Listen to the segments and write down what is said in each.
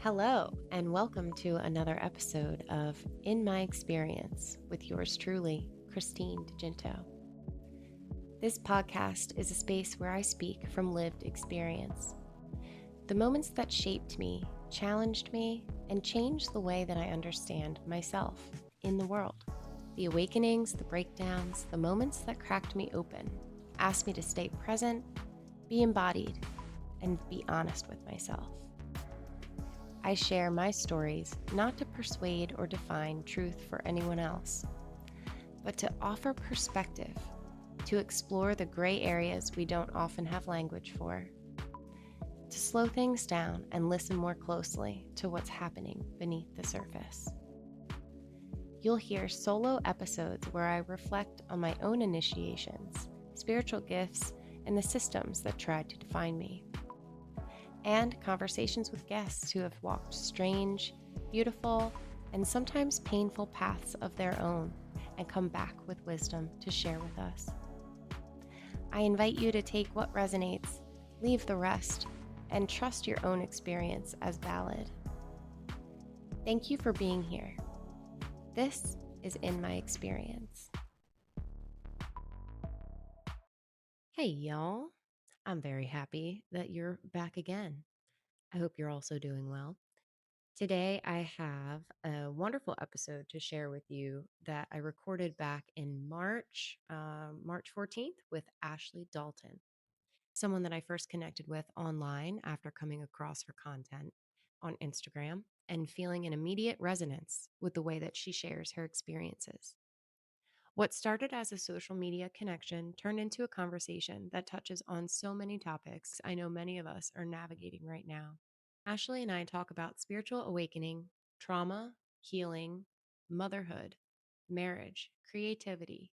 Hello, and welcome to another episode of In My Experience with yours truly, Christine DeGinto. This podcast is a space where I speak from lived experience. The moments that shaped me, challenged me, and changed the way that I understand myself in the world. The awakenings, the breakdowns, the moments that cracked me open, asked me to stay present, be embodied, and be honest with myself. I share my stories not to persuade or define truth for anyone else, but to offer perspective, to explore the gray areas we don't often have language for, to slow things down and listen more closely to what's happening beneath the surface. You'll hear solo episodes where I reflect on my own initiations, spiritual gifts, and the systems that tried to define me. And conversations with guests who have walked strange, beautiful, and sometimes painful paths of their own and come back with wisdom to share with us. I invite you to take what resonates, leave the rest, and trust your own experience as valid. Thank you for being here. This is In My Experience. Hey, y'all. I'm very happy that you're back again. I hope you're also doing well. Today, I have a wonderful episode to share with you that I recorded back in March 14th with Ashley Dalton, someone that I first connected with online after coming across her content on Instagram and feeling an immediate resonance with the way that she shares her experiences. What started as a social media connection turned into a conversation that touches on so many topics I know many of us are navigating right now. Ashley and I talk about spiritual awakening, trauma, healing, motherhood, marriage, creativity,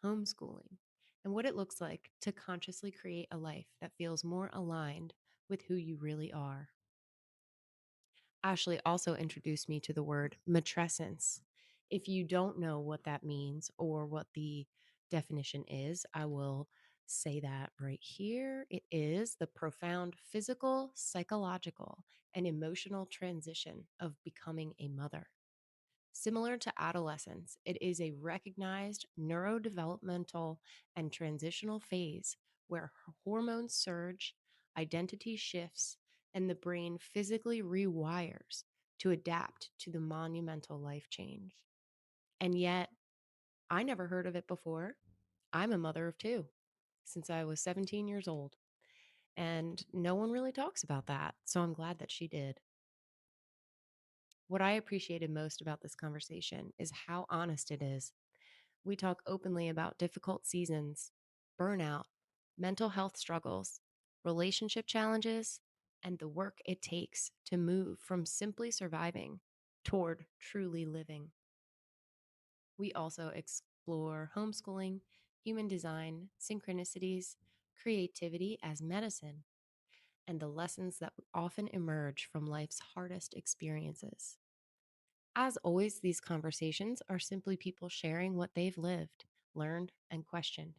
homeschooling, and what it looks like to consciously create a life that feels more aligned with who you really are. Ashley also introduced me to the word matrescence. If you don't know what that means or what the definition is, I will say that right here. It is the profound physical, psychological, and emotional transition of becoming a mother. Similar to adolescence, it is a recognized neurodevelopmental and transitional phase where hormones surge, identity shifts, and the brain physically rewires to adapt to the monumental life change. And yet, I never heard of it before. I'm a mother of two since I was 17 years old, and no one really talks about that. So I'm glad that she did. What I appreciated most about this conversation is how honest it is. We talk openly about difficult seasons, burnout, mental health struggles, relationship challenges, and the work it takes to move from simply surviving toward truly living. We also explore homeschooling, human design, synchronicities, creativity as medicine, and the lessons that often emerge from life's hardest experiences. As always, these conversations are simply people sharing what they've lived, learned, and questioned.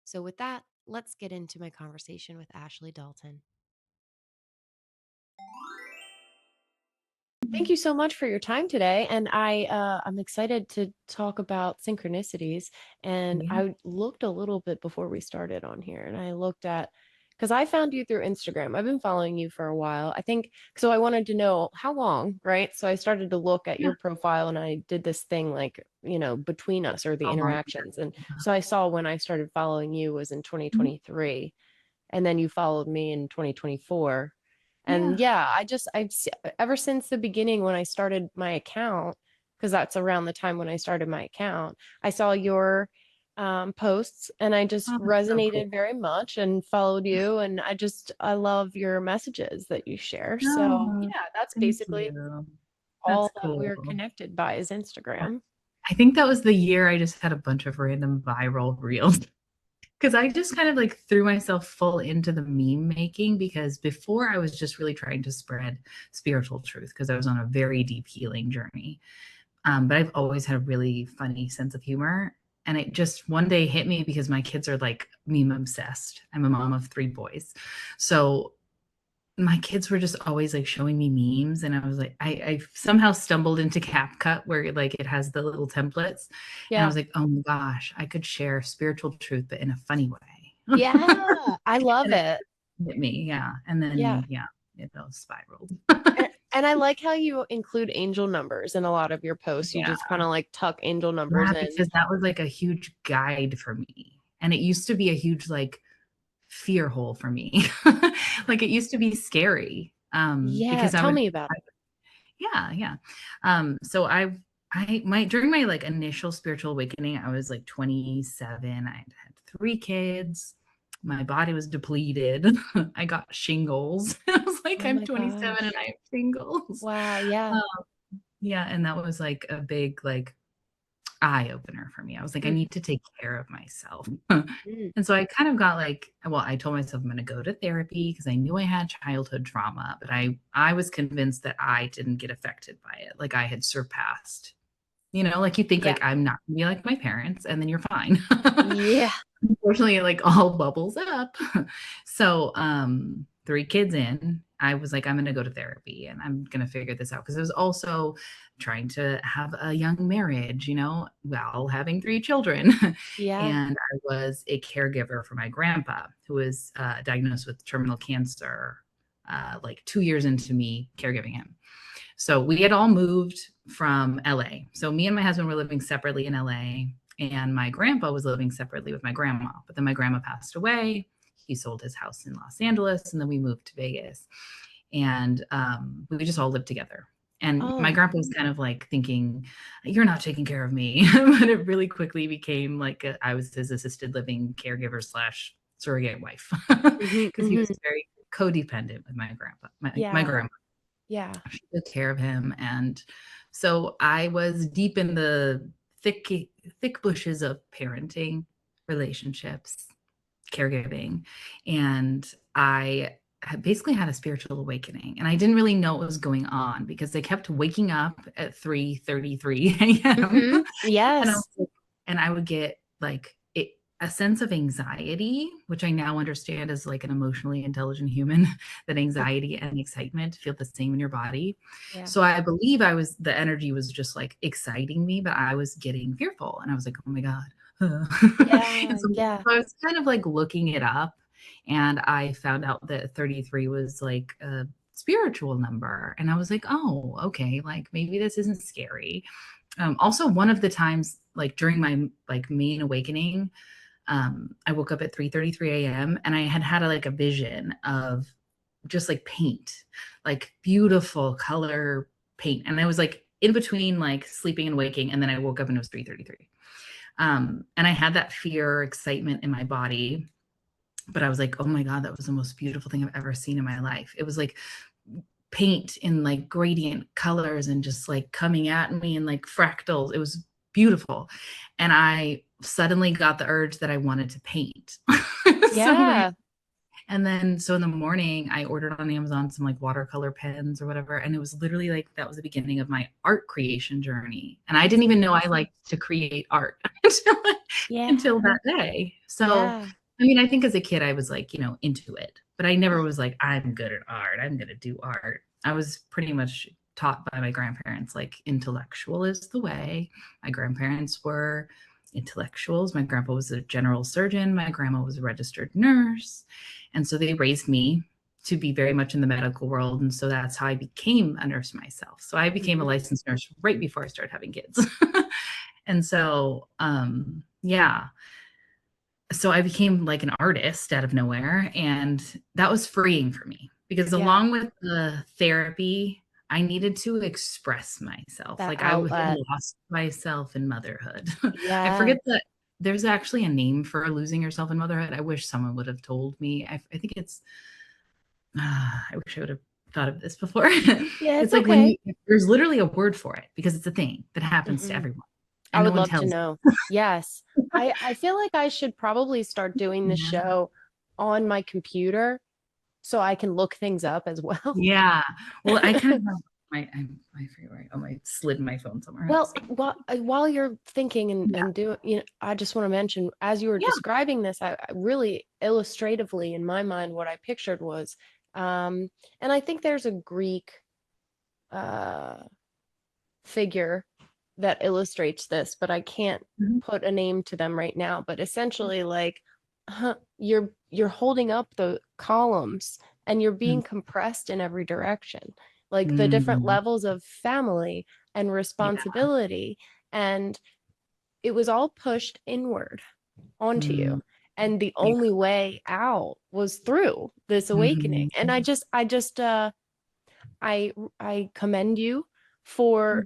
So, with that, let's get into my conversation with Ashley Dalton. Thank you so much for your time today, and I'm excited to talk about synchronicities. And Yeah. I looked a little bit before we started on here, and I looked at because I found you through Instagram. I've been following you for a while. I think so. I wanted to know how long, right? So I started to look at Yeah. your profile, and I did this thing like between us or the Oh, interactions, and so I saw when I started following you was in mhm. 2023, and then you followed me in 2024. And Yeah. yeah, ever since the beginning when I started my account, because that's around the time when I started my account, I saw your posts and I just Oh, that's so cool. resonated very much and followed you. And I love your messages that you share. So No, yeah, that's thank basically you. That's all that cool. we're connected by is Instagram. I think that was the year I just had a bunch of random viral reels because I just kind of like threw myself full into the meme making because before I was just really trying to spread spiritual truth because I was on a very deep healing journey. But I've always had a really funny sense of humor. And it just one day hit me because my kids are like meme obsessed. I'm a mom of three boys. So my kids were just always like showing me memes, and I was like, I somehow stumbled into CapCut where like it has the little templates, and I Yeah. was like, oh my gosh, I could share spiritual truth, but in a funny way. Yeah. I love And it it. hit me, yeah. And Yeah. then yeah, it all spiraled. And I like how you include angel numbers in a lot of your posts. You Yeah. just kind of like tuck angel numbers Yeah, in. because that was like a huge guide for me. And it used to be a huge like fear hole for me. Like it used to be scary. Yeah. Because I Tell would me about it. yeah, yeah. So I my during my like initial spiritual awakening, I was like 27. I had 3 kids. My body was depleted. I got shingles. I was like, Oh I'm my 27 and gosh. I have shingles. Wow. Yeah. Um, yeah, and that was like a big like eye opener for me. I was like, I Mm, need to take care of myself. mm. And so I kind of got like, well, I told myself I'm going to go to therapy because I knew I had childhood trauma, but I was convinced that I didn't get affected by it. Like I had surpassed, like you think Yeah. like I'm not going to be like my parents and then you're fine. Yeah. Unfortunately, it like all bubbles up. So, 3 kids in, I was like, I'm going to go to therapy and I'm going to figure this out. Cause I was also trying to have a young marriage, while having 3 children. Yeah. And I was a caregiver for my grandpa who was diagnosed with terminal cancer, like 2 years into me caregiving him. So we had all moved from LA. So me and my husband were living separately in LA, and my grandpa was living separately with my grandma. But then my grandma passed away. He sold his house in Los Angeles, and then we moved to Vegas. And we just all lived together. And my Oh. grandpa was kind of like thinking, "You're not taking care of me," but it really quickly became like I was his assisted living caregiver slash surrogate wife Hmm. because he Hmm. was very codependent with my grandpa, my Yeah. grandma. Yeah. She took care of him, and so I was deep in the thick bushes of parenting, relationships, caregiving, and I had basically had a spiritual awakening, and I didn't really know what was going on because I kept waking up at 3:33 a.m. Hmm. And Yes. I would get like a sense of anxiety, which I now understand as like an emotionally intelligent human, that anxiety and excitement feel the same in your body. Yeah. So I believe the energy was just like exciting me, but I was getting fearful and I was like, oh my God. Yeah. And so Yeah. I was kind of like looking it up, and I found out that 33 was like a spiritual number. And I was like, oh, okay, like maybe this isn't scary. Also, one of the times, like during my like main awakening, I woke up at 3:33 a.m. and I had like a vision of just like paint, like beautiful color paint, and I was like in between like sleeping and waking, and then I woke up and it was 3:33. And I had that fear, excitement in my body, but I was like, oh my God, that was the most beautiful thing I've ever seen in my life. It was like paint in like gradient colors and just like coming at me in like fractals. It was beautiful. And I suddenly got the urge that I wanted to paint. So then Yeah. so in the morning I ordered on Amazon some like watercolor pens or whatever. And it was literally like that was the beginning of my art creation journey. And I That's didn't even know I amazing. liked to create art until Yeah. that day. So Yeah. I mean, I think as a kid I was like, into it, but I never was like, I'm good at art. I'm gonna do art. I was pretty much taught by my grandparents, like intellectual is the way. My grandparents were intellectuals. My grandpa was a general surgeon. My grandma was a registered nurse. And so they raised me to be very much in the medical world. And so that's how I became a nurse myself. So I became a Hmm. licensed nurse right before I started having kids. And so, yeah. So I became like an artist out of nowhere. And that was freeing for me because Yeah. along with the therapy, I needed to express myself. That Like I had outlet. lost myself in motherhood. I Yeah. forget that there's actually a name for losing yourself in motherhood. I wish someone would have told me. I think it's, I wish I would have thought of this before. Yeah. It's It's like when okay. there's literally a word for it because it's a thing that happens to Hmm. everyone I and no would one love to tells know. Yes. I feel like I should probably start doing the you. show on my computer so I can look things up as well. Yeah. Well, I kind of have I forget where I slid my phone somewhere else. Well, while you're thinking Yeah. and doing, I just want to mention, as you were Yeah. describing this, I really illustratively in my mind, what I pictured was And I think there's a Greek uh, figure that illustrates this, but I can't Mhm. put a name to them right now. But essentially, like, you're holding up the columns and you're being compressed in every direction, like the different Mm. levels of family and Yeah. responsibility, and it was all pushed inward onto Mm. you. And the Yeah. only way out was through this awakening. Mhm. And I I commend you for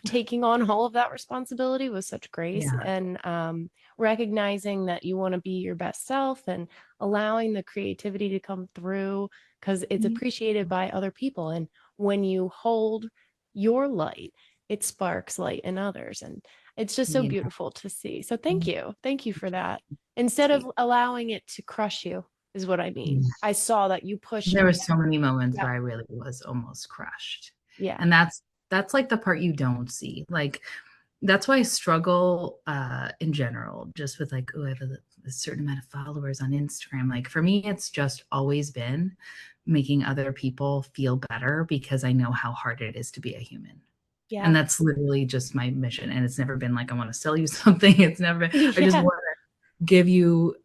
taking on all of that responsibility with such grace, Yeah. and recognizing that you want to be your best self and allowing the creativity to come through because it's Yeah. appreciated by other people. And when you hold your light, it sparks light in others. And it's just so Yeah. beautiful to see. So thank Mm. you. Thank you for that. Instead of Sweet. allowing it to crush you, is what I mean. Yeah. I saw that you pushed. There were so many moments Yep. where I really was almost crushed. Yeah. And that's like the part you don't see. Like that's why I struggle in general, just with like, oh, I have a certain amount of followers on Instagram. Like for me, it's just always been making other people feel better because I know how hard it is to be a human. And Yeah. that's literally just my mission. And it's never been like, I want to sell you something. It's never been, I just Yeah. want to give you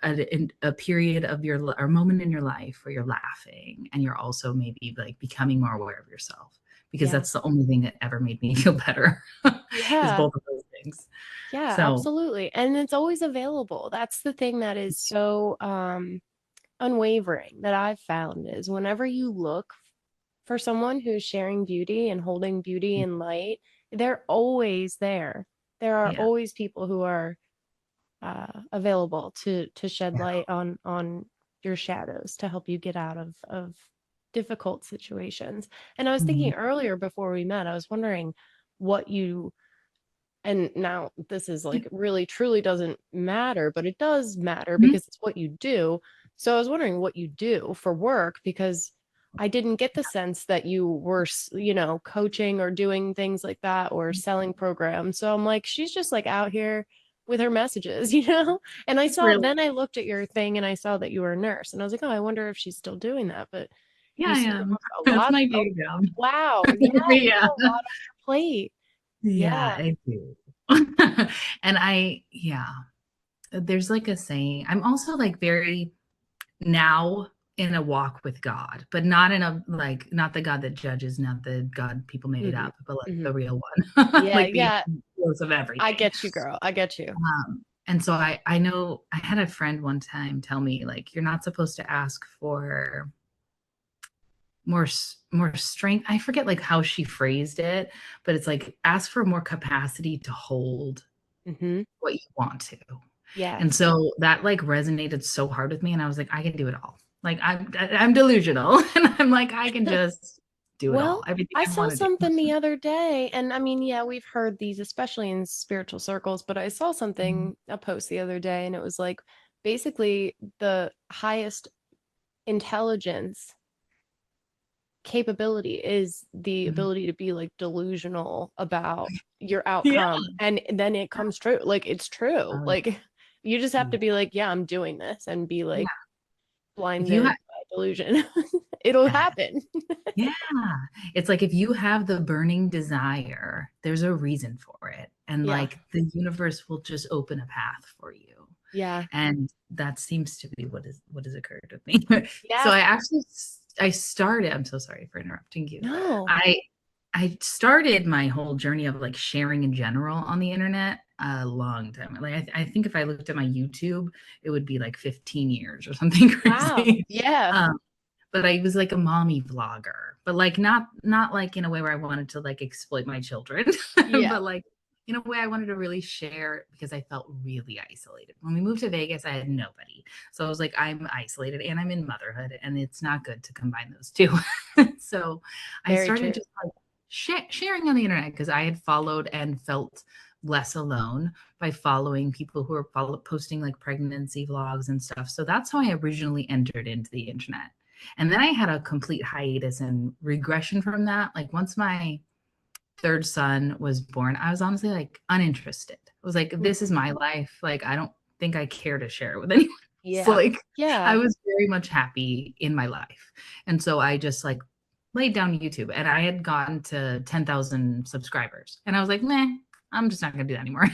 a period of your or moment in your life where you're laughing and you're also maybe like becoming more aware of yourself because Yeah. that's the only thing that ever made me feel better is Yeah. both of those things. Yeah, So absolutely. And it's always available. That's the thing that is so unwavering that I've found is whenever you look for someone who's sharing beauty and holding beauty and light, they're always there. There are yeah, always people who are available to shed yeah. light on your shadows to help you get out of difficult situations. And I was Mhm. thinking earlier before we met, I was wondering what you, and now this is Yeah. like really truly doesn't matter, but it does matter Mhm. because it's what you do. So I was wondering what you do for work because I didn't get the sense that you were, coaching or doing things like that or selling programs. So I'm like, she's just like out here with her messages, you know? And Really? then I looked at your thing and I saw that you were a nurse and I was like, oh, I wonder if she's still doing that. But Yeah, you I seem to am. have a That's lot. my Oh, day job. wow. Yeah, you Yeah. have a lot on your plate. Yeah, Yeah. I do. And yeah, there's like a saying. I'm also like very now in a walk with God, but not in a like not the God that judges, not the God people made Hmm. up, but like Hmm. the real one, Yeah, like the yeah. source of I everything. get you, girl. I get you. And so I know I had a friend one time tell me like you're not supposed to ask for more strength. I forget like how she phrased it, but it's like ask for more capacity to hold Hmm. what you want to. And Yes. so that like resonated so hard with me and I was like I can do it all. Like I'm delusional and I'm like I can just do it all. Well, Everything I I saw want to do. something the other day, and I mean, yeah, we've heard these, especially in spiritual circles, but I saw Mhm. a post the other day, and it was like basically the highest intelligence capability is the Mhm. ability to be like delusional about your Yeah. outcome. And then it comes true. Like it's true. Oh, Like you just have yeah. to be like, yeah, I'm doing this and be Yeah. like If you blinded have by delusion. It'll yeah. happen. Yeah. It's like if you have the burning desire, there's a reason for it. And Yeah. like the universe will just open a path for you. Yeah. And that seems to be what has occurred with me. So Yes. I actually I started, I'm so sorry for interrupting you. No. I started my whole journey of like sharing in general on the internet a long time. Like I think if I looked at my YouTube, it would be like 15 years or something Wow. crazy. Yeah. Um, but I was like a mommy vlogger, but like not like in a way where I wanted to like exploit my children, Yeah. but like in a way I wanted to really share because I felt really isolated. When we moved to Vegas, I had nobody. So I was like, I'm isolated and I'm in motherhood, and it's not good to combine those two. So I Very started true. just like sharing on the internet because I had followed and felt less alone by following people who are posting like pregnancy vlogs and stuff. So that's how I originally entered into the internet. And then I had a complete hiatus and regression from that. Like once my third son was born, I was honestly like uninterested. I was like, this is Mhm. my life. Like I don't think I care to share it with anyone. It's Yeah. like I Yeah. was very much happy in my life. And so I just like laid down YouTube and I had gotten to 10,000 subscribers. And I was like, meh, I'm just not gonna do that anymore.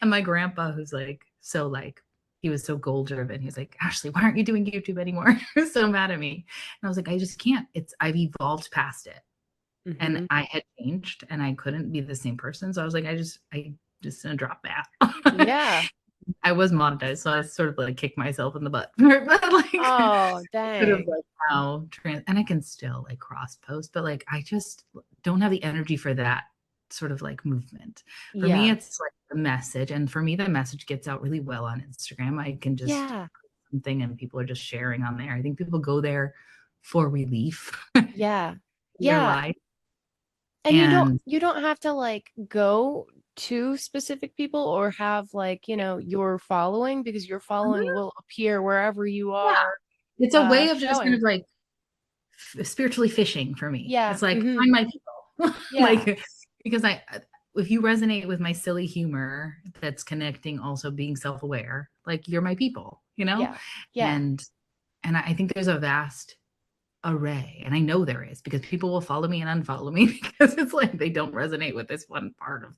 And my grandpa, who's like so like he was so goal driven. He's like, Ashley, why aren't you doing YouTube anymore? He was so mad at me. And I was like, I just can't. I've evolved past it. And Mhm. I had changed and I couldn't be the same person. So I was like, I just gonna drop that. Yeah. I was monetized, so I sort of like kicked myself in the butt. But like Oh, sort of dang. like how and I can still like cross post, but like I just don't have the energy for that sort of like movement. For me, Yeah. it's like the message. And for me, the message gets out really well on Instagram. I can just Yeah. put something and people are just sharing on there. I think people go there for relief Yeah. in their Yeah. life. And And you don't have to like go to specific people or have like, your following because your following mhm, will appear wherever you yeah, are it's a way of just kind showing. of like spiritually fishing for me. Yeah. It's like Hmm. find my people. Yeah. Like because I if you resonate with my silly humor that's connecting also being self-aware, like you're my people, you know? Yeah. Yeah. And I think there's a vast array and I know there is because people will follow me and unfollow me because it's like they don't resonate with this one part of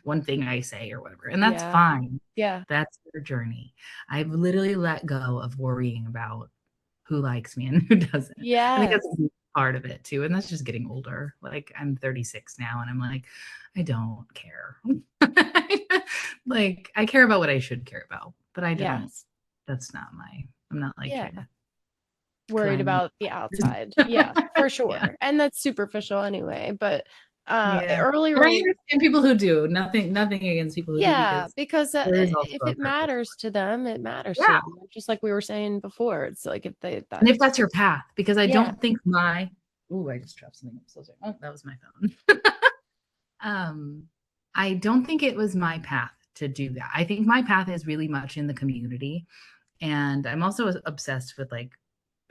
one thing I say or whatever. And that's Yeah. fine. Yeah. That's their journey. I've literally let go of worrying about who likes me and who doesn't. I think that's Yes. a huge part of it too. And that's just getting older. Like I'm 36 now and I'm like, I don't care. Like I care about what I should care about, but I don't, Yes. that's not I'm not like Yeah. trying to Worried climb any. about the outside. Yeah, for Yeah. sure. And that's superficial anyway, but Yeah. But I earlier. understand people who do. Nothing against people who do Yeah, because because there is also if a it purpose matters for to them, it matters it. to Yeah. them. Just like we were saying before, it's like if they And if that's that's your path, because I yeah, don't think I just dropped something. I'm so sorry. Oh, that was my phone. Um, I don't think it was my path to do that. I think my path is really much in the community. And I'm also obsessed with like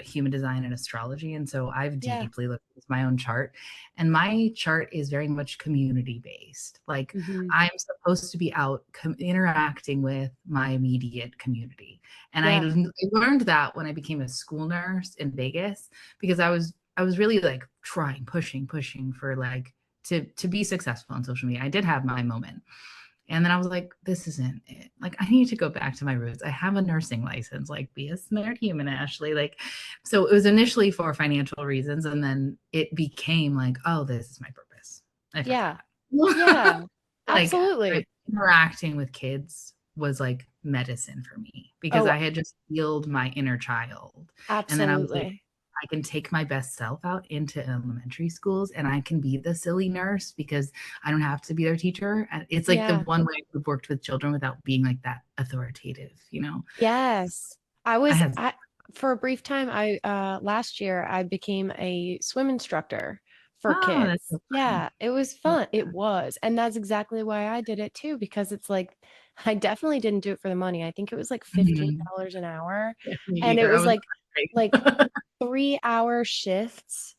human design and astrology. And so I've yeah. deeply looked at my own chart. And my chart is very much community based. Like Hmm. I'm supposed to be out interacting with my immediate community. And Yeah. I learned that when I became a school nurse in Vegas because I was really like trying, pushing for like to be successful on social media. I did have my moment. And then I was like, this isn't it. Like, I need to go back to my roots. I have a nursing license. Like, be a smart human, Ashley. Like, so it was initially for financial reasons. And then it became like, oh, this is my purpose. I Yeah. forgot. Yeah. Like, Absolutely. interacting with kids was like medicine for me because Oh, I had just healed my inner child. And then I was like, absolutely. I can take my best self out into elementary schools and I can be the silly nurse because I don't have to be their teacher. And it's like the Yeah. one way I've worked with children without being like that authoritative, you know? Yes. I I was had, I for a brief time I last year I became a swim instructor for oh, that's kids. so fun. Yeah, it was I love fun. It that. was. And that's exactly why I did it too because it's like I definitely didn't do it for the money. I think it was like Mhm. $15 an hour Yeah, me and it either. I was was like great. 3-hour shifts,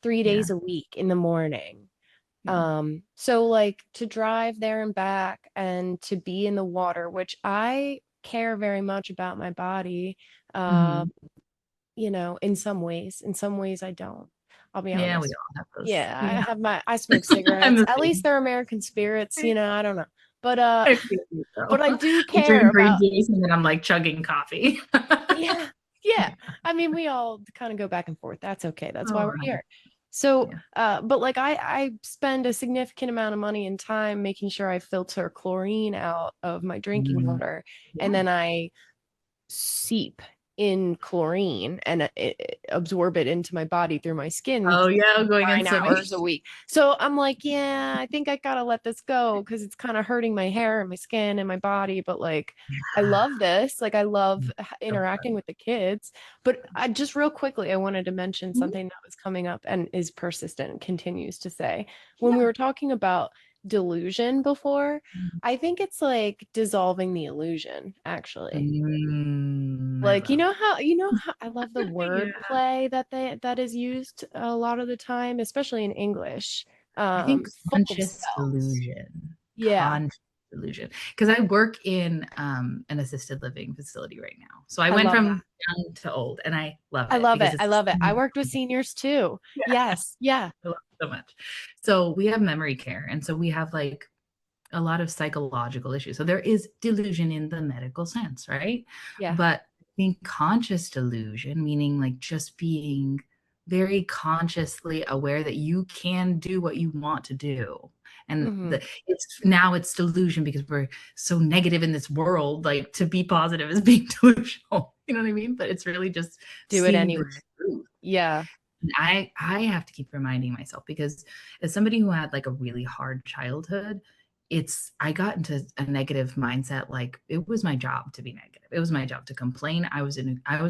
3 Yeah. days a week in the morning. Yeah. So like to drive there and back and to be in the water, which I care very much about my body, uh, Mhm. in some ways. In some ways I don't. I'll be Yeah, we honest. all have those. Yeah, Yeah. I smoke I'm cigarettes. the At least same. they're American spirits, I don't know. But I feel you, but though. I do I care drink green about juice and then I'm like chugging coffee. yeah. Yeah. I mean, we all kind of go back and forth. That's okay. That's why Oh, we're here. So, yeah. but like I spend a significant amount of money and time making sure I filter chlorine out of my drinking Mm, water, and yeah. then I seep in chlorine and absorb it into my body through my skin Oh, yeah, going and 9 swimming. hours a week. So I'm like, yeah, I think I gotta let this go because it's kind of hurting my hair and my skin and my body. But like, I love this. Like, I love So interacting funny. with the kids. But I just real quickly, I wanted to mention Mhm. something that was coming up and is persistent and continues to say when we Yeah. were talking about delusion before. I think it's like dissolving the illusion, actually. I Like, love I love the Yeah. word play that is used a lot of the time, especially in English. I think Full of conscious spells. delusion. Yeah. Conscious delusion. Because I work in an assisted living facility right now. So I I went love that. from young to old, and I love I it love because it. I it's love it. I worked with seniors too. Yes. Yeah. I love it so much. So we have memory care. And so we have like a lot of psychological issues. So there is delusion in the medical sense, right? Yeah. But I think conscious delusion, meaning like just being very consciously aware that you can do what you want to do. And Hmm. it's delusion because we're so negative in this world. Like to be positive is being delusional. You know what I mean? But it's really just Do it seeing the anyway. truth. Yeah. And I have to keep reminding myself because as somebody who had like a really hard childhood, I got into a negative mindset. Like it was my job to be negative. It was my job to complain. I was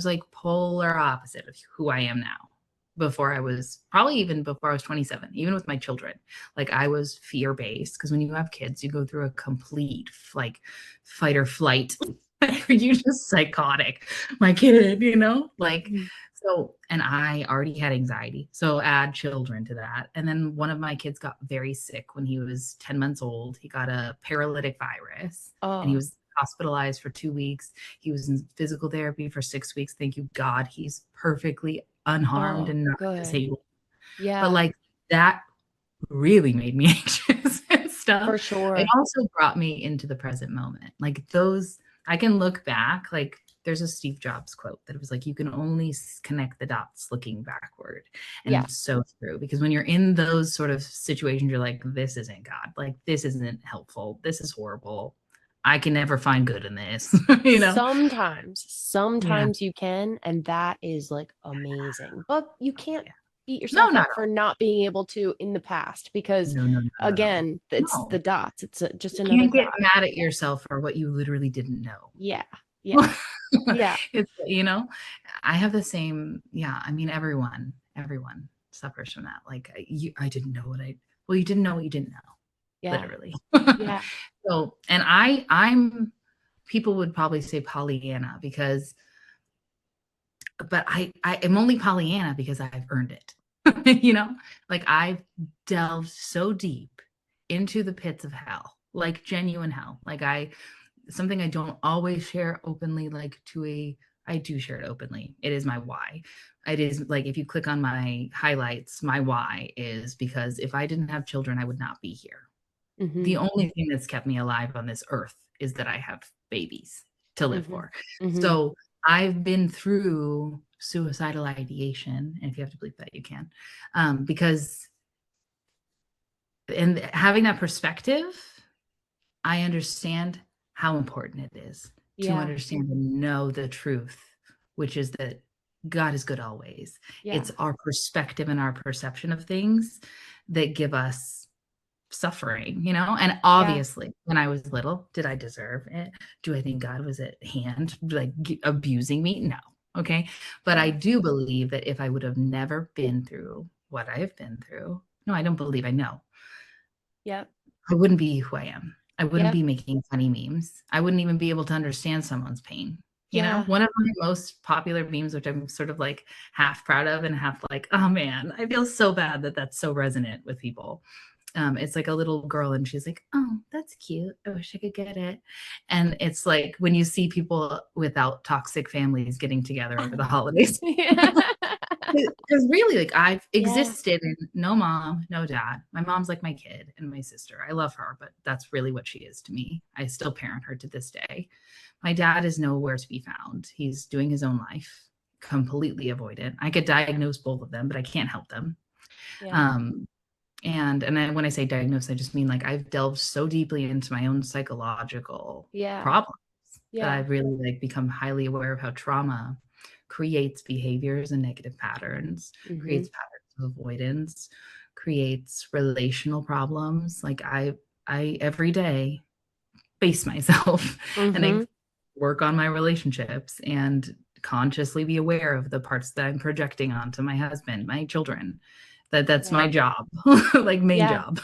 like polar opposite of who I am now. Before I was probably even before I was 27, even with my children, like I was fear based because when you have kids, you go through a complete like fight or flight. You're just psychotic. My kid, like Mhm. so, and I already had anxiety. So add children to that. And then one of my kids got very sick when he was 10 months old. He got a paralytic virus and he Oh, was hospitalized for 2 weeks. He was in physical therapy for 6 weeks. Thank you, God. He's perfectly unharmed oh, and not good. disabled. But Yeah, like that really made me anxious and stuff. for It sure. also brought me into the present moment. Like those, I can look back, like there's a Steve Jobs quote that was like, you can only connect the dots looking backward. And Yeah. it's so true because when you're in those sort of situations, you're like, this isn't God. Like, this isn't helpful. This is horrible. I can never find good in this, you know? Sometimes, Yeah. sometimes you can, and that is like amazing. But you can't Yeah. beat No, yourself not up at for all. not being able to in the past because, No, no, not at all. again, it's the No. dots. It's just You another can't get dot. mad at yourself for what you literally didn't know. Yeah. Yeah. Yeah. It's I have the same yeah, I mean, everyone suffers from that, like, I didn't know what I well, you didn't know what you didn't know, Yeah. literally. Yeah. So and I'm people would probably say Pollyanna because but I am only Pollyanna because I've earned it, you know? Like, I've delved so deep into the pits of hell, like genuine hell, like, something I don't always share openly, like I do share it openly. It is my why. It is like if you click on my highlights, my why is because if I didn't have children, I would not be here. The Mm-hmm. only thing that's kept me alive on this earth is that I have babies to live Mm-hmm. for. Mm-hmm. So I've been through suicidal ideation, and if you have to believe that, you can, because and having that perspective I understand how important it is to Yeah. understand and know the truth, which is that God is good always. Yeah. It's our perspective and our perception of things that give us suffering. And Yeah. obviously, when I was little, did I deserve it? Do I think God was at hand, like abusing me? No. Okay. But I Yeah. do believe that if I would have never been through what I have been through, no, I don't believe I know. Yep. I wouldn't be who I am. I wouldn't Yep. be making funny memes. I wouldn't even be able to understand someone's pain. Yeah. One of my most popular memes, which I'm sort of like half proud of and half like, oh man, I feel so bad that that's so resonant with people. It's like a little girl and she's like, oh, that's cute. I wish I could get it. And it's like when you see people without toxic families getting together over the holidays. Yeah. Because really, like I've Yeah. existed in no mom, no dad. My mom's like my kid and my sister. I love her, but that's really what she is to me. I still parent her to this day. My dad is nowhere to be found. He's doing his own life, completely avoidant. I could diagnose both of them, but I can't help them. Yeah. Um, when I say diagnose, I just mean like I've delved so deeply into my own psychological Yeah. problems that Yeah. I've really like become highly aware of how trauma creates behaviors and negative patterns, Mm-hmm. creates patterns of avoidance, creates relational problems. Like I every day face myself and I Mm-hmm. work on my relationships and consciously be aware of the parts that I'm projecting onto my husband, my children. That's Yeah. my job, like main Yeah. job.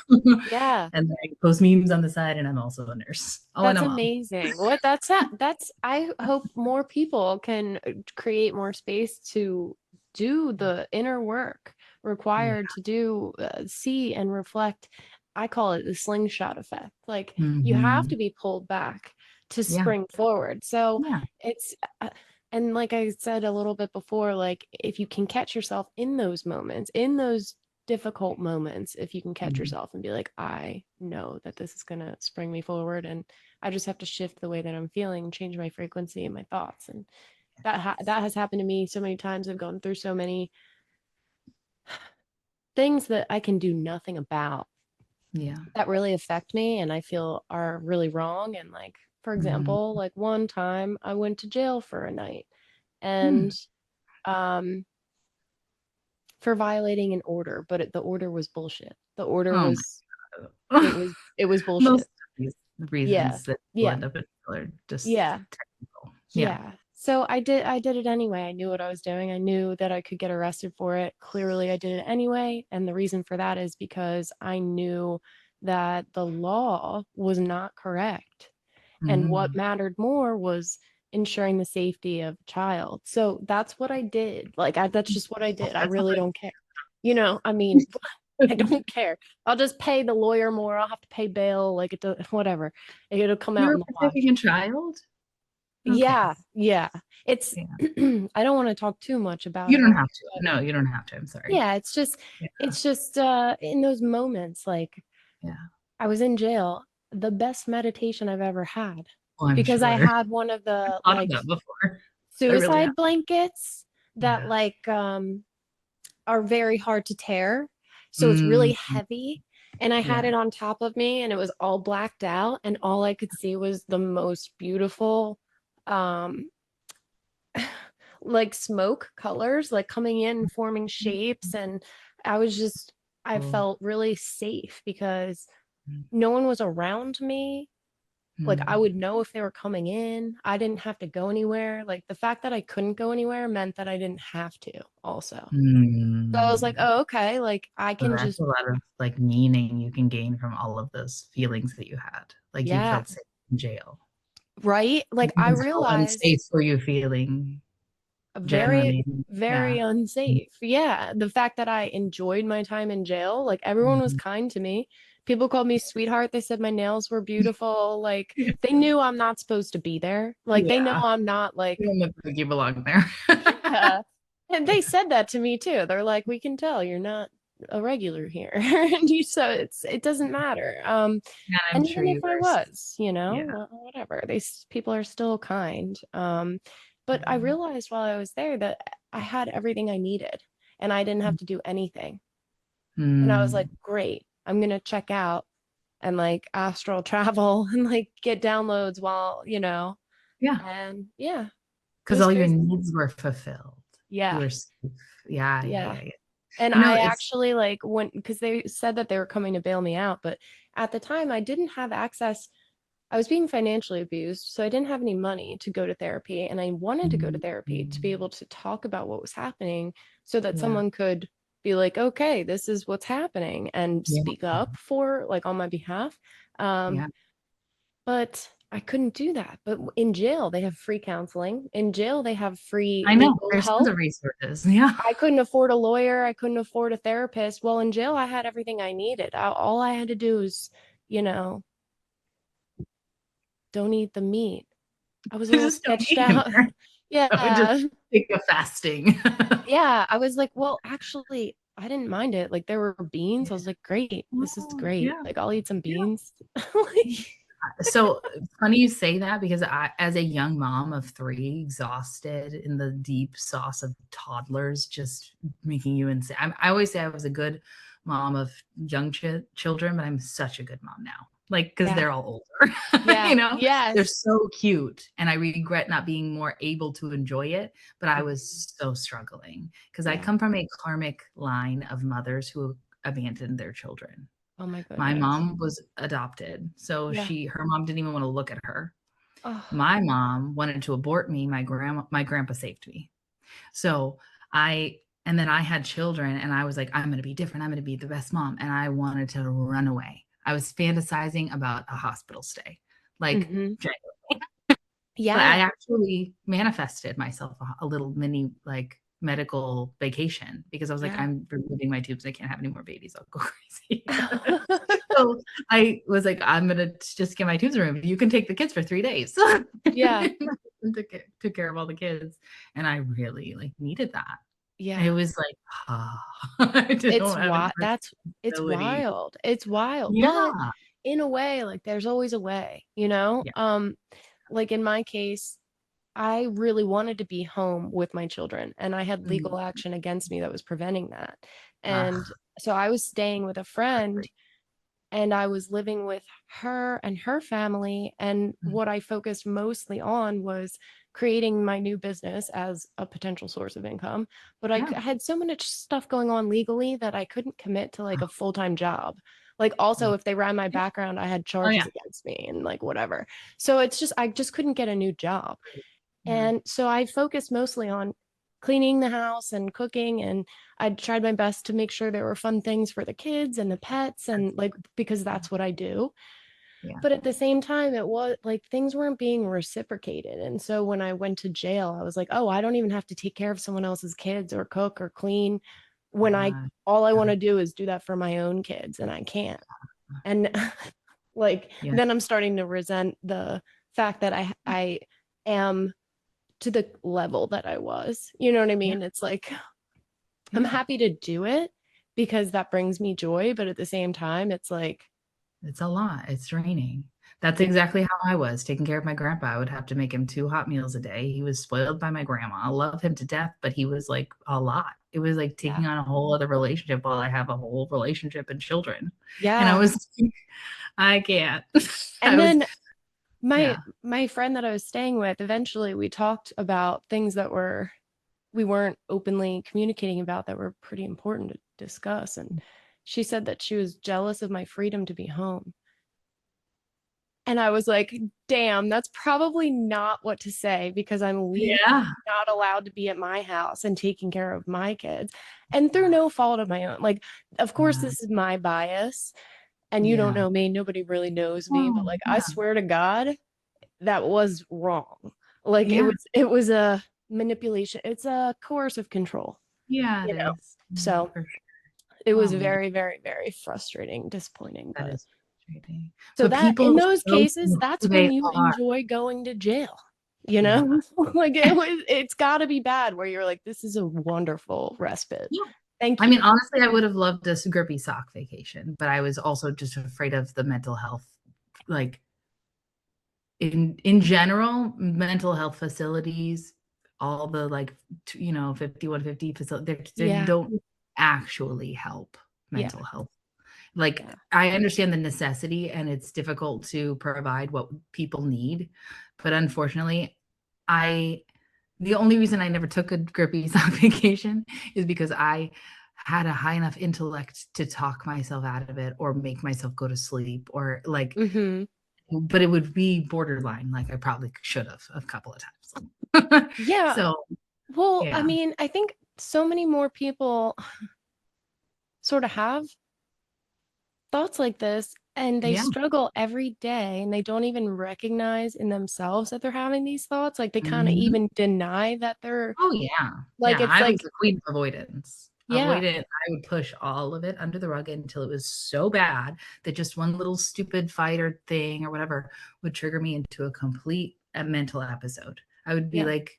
Yeah. And then I post memes on the side and I'm also a nurse. Oh, and That's a mom. amazing. What that's that that's I hope more people can create more space to do the inner work Yeah. required to do see and reflect I call it the slingshot effect. Like you have Mm-hmm. to be pulled back to Yeah. spring forward. So Yeah. it's, and like I said a little bit before, like if you can catch yourself in those moments, in those difficult moments, if you can catch Mhm. yourself and be like, I know that this is going to spring me forward, and I just have to shift the way that I'm feeling, change my frequency and my thoughts. And that has happened to me so many times. I've gone through so many things that I can do nothing about Yeah. that really affect me and I feel are really wrong. And like, for Mhm. example, like one time I went to jail for a night, Hmm. and um for violating an order, but the order was bullshit. The order Oh was my it God. was it was Most bullshit. of these Yeah. reasons that people Yeah. end up in jail are just Yeah. technical. Yeah. Yeah. So I did it anyway. I knew what I was doing. I knew that I could get arrested for it. Clearly I did it anyway, and the reason for that is because I knew that the law was not correct. And what Mhm. mattered more was ensuring the safety of a child. So that's what I did. Like that's just what I did. I That's really don't care. I mean, I don't care. I'll just pay the lawyer more. I'll have to pay bail. Like whatever. It'll come You out were in the protecting wash. a child? Okay. Yeah, yeah. It's Yeah. I don't want to talk too much about You it, don't have to. but No, you don't have to. I'm sorry. yeah, Yeah. it's just in those moments, like Yeah. I was in jail, the best meditation I've ever had, Well, I'm because I sure. had one of I've the thought of like that before. I really have. suicide blankets that Yeah. like are very hard to tear. So it's Mm, really heavy. And I had yeah. it on top of me and it was all blacked out, and all I could see was the most beautiful um like smoke colors like coming in forming shapes. And I was just I Cool. felt really safe because no one was around me. Like I Mm, would know if they were coming in. I didn't have to go anywhere. Like the fact that I couldn't go anywhere meant that I didn't have to also. So I was like, mm. oh, okay, like I So can that's just, a lot of like meaning you can gain from all of those feelings that you had. Like you yeah, felt safe in jail. right? Like I And how realized unsafe were you feeling very, generally? very Yeah. unsafe. Yeah. The fact that I enjoyed my time in jail, like everyone was Mhm. kind to me. People called me sweetheart. They said my nails were beautiful. Like they knew I'm not supposed to be there. Like they know Yeah. I'm not like, You don't look like you belong there. yeah. And they said that to me too. They're like, we can tell you're not a regular here. And so it doesn't matter. And I'm And sure even if you I were. was, Yeah. whatever, people are still kind. But I Mhm. realized while I was there that I had everything I needed and I didn't have to do anything. And I was like, Mm. great, I'm gonna check out and like astral travel and like get downloads while, Yeah. and yeah, it Because was all your crazy. needs were fulfilled. You Yeah, were safe. Yeah, yeah, yeah. yeah, yeah. And You know, I it's actually like went because they said that they were coming to bail me out, but at the time I didn't have access. I was being financially abused, so I didn't have any money to go to therapy. And I wanted to go to therapy to be mm, able to talk about what was happening so that yeah, someone could be like, okay, this is what's happening and yeah, speak up for like on my behalf. Um, yeah. but I couldn't do that. But in jail, they have free counseling. In jail, they have free I know. legal There's tons help. of resources. Yeah. I couldn't afford a lawyer. I couldn't afford a therapist. Well, in jail, I had everything I needed. All I had to do was, you know, don't eat the meat. I was a little Just don't sketched eat out. anymore. I would just Yeah. take a fasting. Yeah. I was like, well, actually, I didn't mind it. Like there were beans. I Yeah. was like, great. This is Oh, great. yeah. Like I'll eat some Yeah. beans. Like, So funny you say that because as a young mom of three, exhausted in the deep sauce of toddlers, just making you insane. I always say I was a good mom of young children, but I'm such a good mom now. Like, because yeah. they're all older, Yeah. they're Yes. so cute. And I regret not being more able to enjoy it, but I Mhm. was so struggling because I Yeah. come from a karmic line of mothers who abandoned their children. Oh my My goodness. mom was adopted, so Yeah. her mom didn't even wanna look at her. Oh. My mom wanted to abort me, my grandpa saved me. So, I and then I had children, and I was like, "I'm gonna be different, I'm gonna be the best mom," and I wanted to run away. I was fantasizing about a hospital stay, like, Hmm. genuinely. But I Yeah. actually manifested myself a little mini, like, medical vacation because I was like, Yeah. "I'm removing my tubes, I can't have any more babies, I'll go crazy." So I was like, I'm gonna just get my tubes removed. You can take the kids for 3 days. Yeah. Took care of all the kids, and I really like needed that. It Yeah. was like, I It's don't have any why that's it's responsibility. wild. It's wild. But Yeah, in a way, like there's always a way, you know? yeah. Like in my case, I really wanted to be home with my children, and I had Mm, legal action against me that was preventing that. And ugh, so I was staying with a friend, heartbreak. and I was living with her and her family. And Mm, what I focused mostly on was creating my new business as a potential source of income. But yeah. had so much stuff going on legally that I couldn't commit to like a full time job. Like, also, Yeah. if they ran my background, I had Oh, charges yeah. against me and like whatever. So I just couldn't get a new job. Yeah. And so I focused mostly on cleaning the house and cooking. And I tried my best to make sure there were fun things for the kids and the pets, and like, because that's what I do. Yeah. But at the same time, it was like things weren't being reciprocated. And so when I went to jail, I was like, oh, I don't even have to take care of someone else's kids or cook or clean when I Uh, all I want yeah. to do is do that for my own kids, and I can't. And like Yeah. then I'm starting to resent the fact that I am to the level that I was. You know what I Yeah. mean? It's like I'm Yeah. happy to do it because that brings me joy, but at the same time, it's like, It's a lot. It's draining. That's yeah, exactly how I was taking care of my grandpa. I would have to make him 2 hot meals a day. He was spoiled by my grandma. I love him to death, but he was, like, a lot. It was like yeah, taking on a whole other relationship while I have a whole relationship and children, and I yeah. was like, "I can't." I And was then my yeah. my friend that I was staying with, eventually we talked about things that we weren't openly communicating about that were pretty important to discuss. And she said that she was jealous of my freedom to be home. And I was like, damn, that's probably not what to say because I'm legally Yeah. not allowed to be at my house and taking care of my kids. And through no fault of my own. Like, of course, Yeah. this is my bias. And you don't Yeah. know me. Nobody really knows me. But Oh, like, I yeah. swear to God, that was wrong. Like, Yeah. it was a manipulation. It's a coercive control, Yeah, it you know? is. Yeah, So for sure. it Oh, was man. very, very, very frustrating, disappointing. That But is frustrating. so But that in people those show cases, you that's who when they you are. enjoy going to jail. You Yeah. know, like it's got to be bad where you're like, this is a wonderful respite. Yeah. Thank I you. mean, honestly, I would have loved a grippy sock vacation, but I was also just afraid of the mental health, like in general, mental health facilities, all the like, 5150 facilities, they Yeah, don't actually help yeah, mental health. Like, yeah, I understand the necessity and it's difficult to provide what people need, but unfortunately, I the only reason I never took a grippy sock vacation is because I had a high enough intellect to talk myself out of it or make myself go to sleep or like, hmm, but it would be borderline, like I probably should have a couple of times. yeah. So, Well, I yeah. mean, I think so many more people sort of have thoughts like this, and they Yeah. struggle every day, and they don't even recognize in themselves that they're having these thoughts. Like they kind of Mhm. even deny that they're Oh, yeah. like, Yeah, it's I was like, the queen of avoidance. yeah, Avoidant, I would push all of it under the rug until it was so bad that just one little stupid fight or thing or whatever would trigger me into a complete, mental episode. I would be, yeah, like,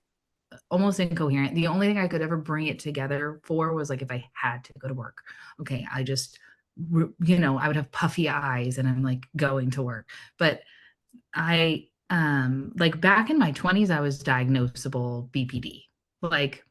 almost incoherent. The only thing I could ever bring it together for was, like, if I had to go to work. Okay, I just I would have puffy eyes and I'm, like, going to work. But like, back in my 20s, I was diagnosable BPD. Like,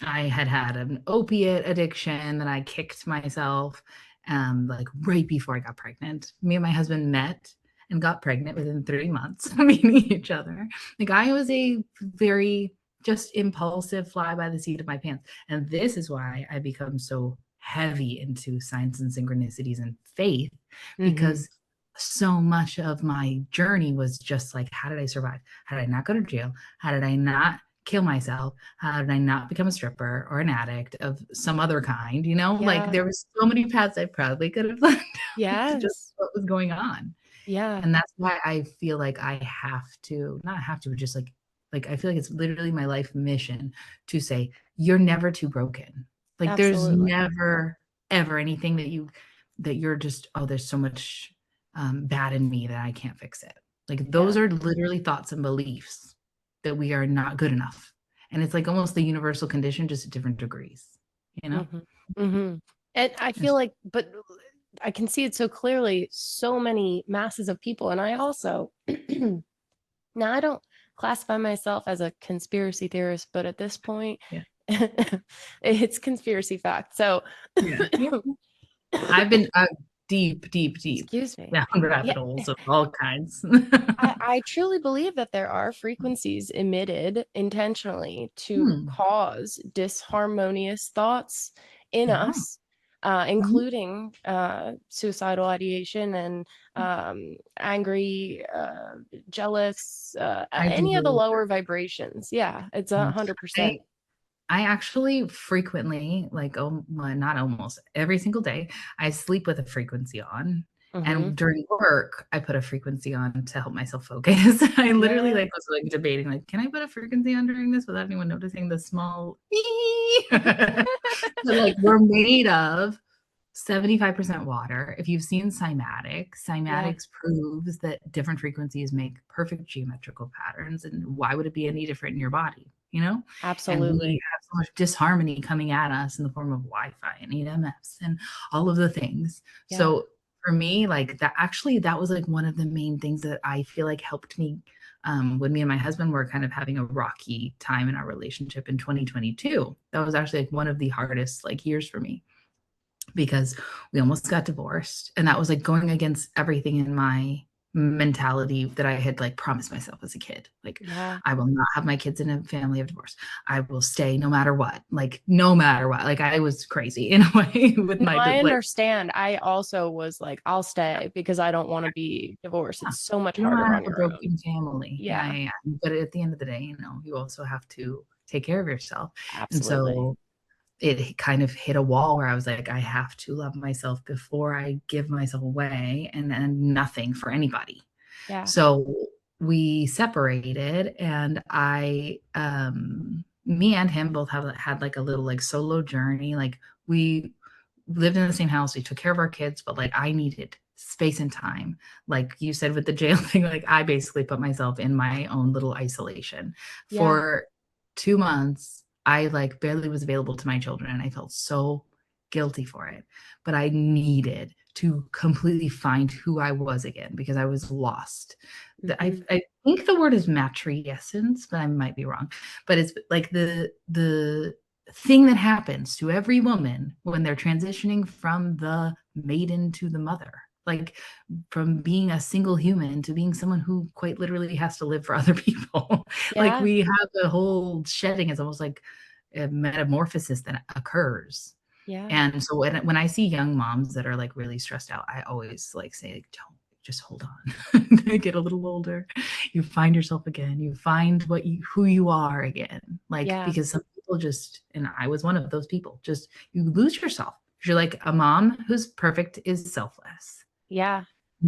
I had had an opiate addiction that I kicked myself, like, right before I got pregnant. Me and my husband met and got pregnant within 3 months of meeting each other. Like, I was a very just impulsive fly by the seat of my pants, and this is why I become so heavy into signs and synchronicities and faith, hmm, because so much of my journey was just like, how did I survive? How did I not go to jail? How did I not kill myself? How did I not become a stripper or an addict of some other kind? Like yeah, there was so many paths I probably could have gone down to just yes, what was going on. yeah, And that's why I feel like I have to, not have to, but just like I feel like it's literally my life mission to say, you're never too broken. Like there's absolutely. never ever anything that you that you're just, oh, there's so much bad in me that I can't fix it. Like those Yeah. are literally thoughts and beliefs that we are not good enough. And it's like almost the universal condition, just at different degrees, you know? Hmm. Hmm. And I feel It's, like, but I can see it so clearly, so many masses of people. And I also, now I don't classify myself as a conspiracy theorist, but at this point, yeah. it's conspiracy fact. So, Yeah. Yeah. I've been deep, deep, deep excuse me. down Yeah, rabbit holes of all kinds. I truly believe that there are frequencies emitted intentionally to Hmm. cause disharmonious thoughts in Yeah. us, Mhm. including suicidal ideation and angry, jealous, I do any of the believe lower vibrations. Yeah, it's that. 100%. I actually frequently, like, oh, well, not almost every single day, I sleep with a frequency on. Mm-hmm. And during work, I put a frequency on to help myself focus. I literally Yeah. like was like debating, like, can I put a frequency on during this without anyone noticing the small but like we're made of 75% water. If you've seen Yeah, cymatics proves that different frequencies make perfect geometrical patterns. And why would it be any different in your body? You know? And we absolutely. have so much disharmony coming at us in the form of Wi-Fi and EMFs and all of the things. Yeah. So for me, like that actually that was like one of the main things that I feel like helped me when me and my husband were kind of having a rocky time in our relationship in 2022. That was actually like one of the hardest like years for me because we almost got divorced. And that was like going against everything in my mentality that I had like promised myself as a kid. Like, Yeah. I will not have my kids in a family of divorce. I will stay no matter what. Like, no matter what. Like, I was crazy in a way with No, my, I like, understand. I also was like, I'll stay because I don't want to be divorced. yeah, It's so much you don't harder wanna on have a your own. broken family. Yeah, Yeah, yeah, yeah. But at the end of the day, you also have to take care of yourself. And absolutely. so it kind of hit a wall where I was like, I have to love myself before I give myself away and nothing for anybody. Yeah. So we separated and me and him both have had like a little like solo journey. Like we lived in the same house. We took care of our kids, but like I needed space and time. Like you said with the jail thing, like I basically put myself in my own little isolation Yeah. for 2 months. I like barely was available to my children and I felt so guilty for it. But I needed to completely find who I was again because I was lost. Hmm. I think the word is matrescence, but I might be wrong. But it's like the thing that happens to every woman when they're transitioning from the maiden to the mother. Like from being a single human to being someone who quite literally has to live for other people. Like Yeah. we have the whole shedding is almost like a metamorphosis that occurs. Yeah. And so when I see young moms that are like really stressed out, I always like say, like, don't just hold on. Get a little older. You find yourself again. You find who you are again. Like Yeah. because some people just, and I was one of those people, just you lose yourself. You're like a mom who's perfect is selfless. Yeah.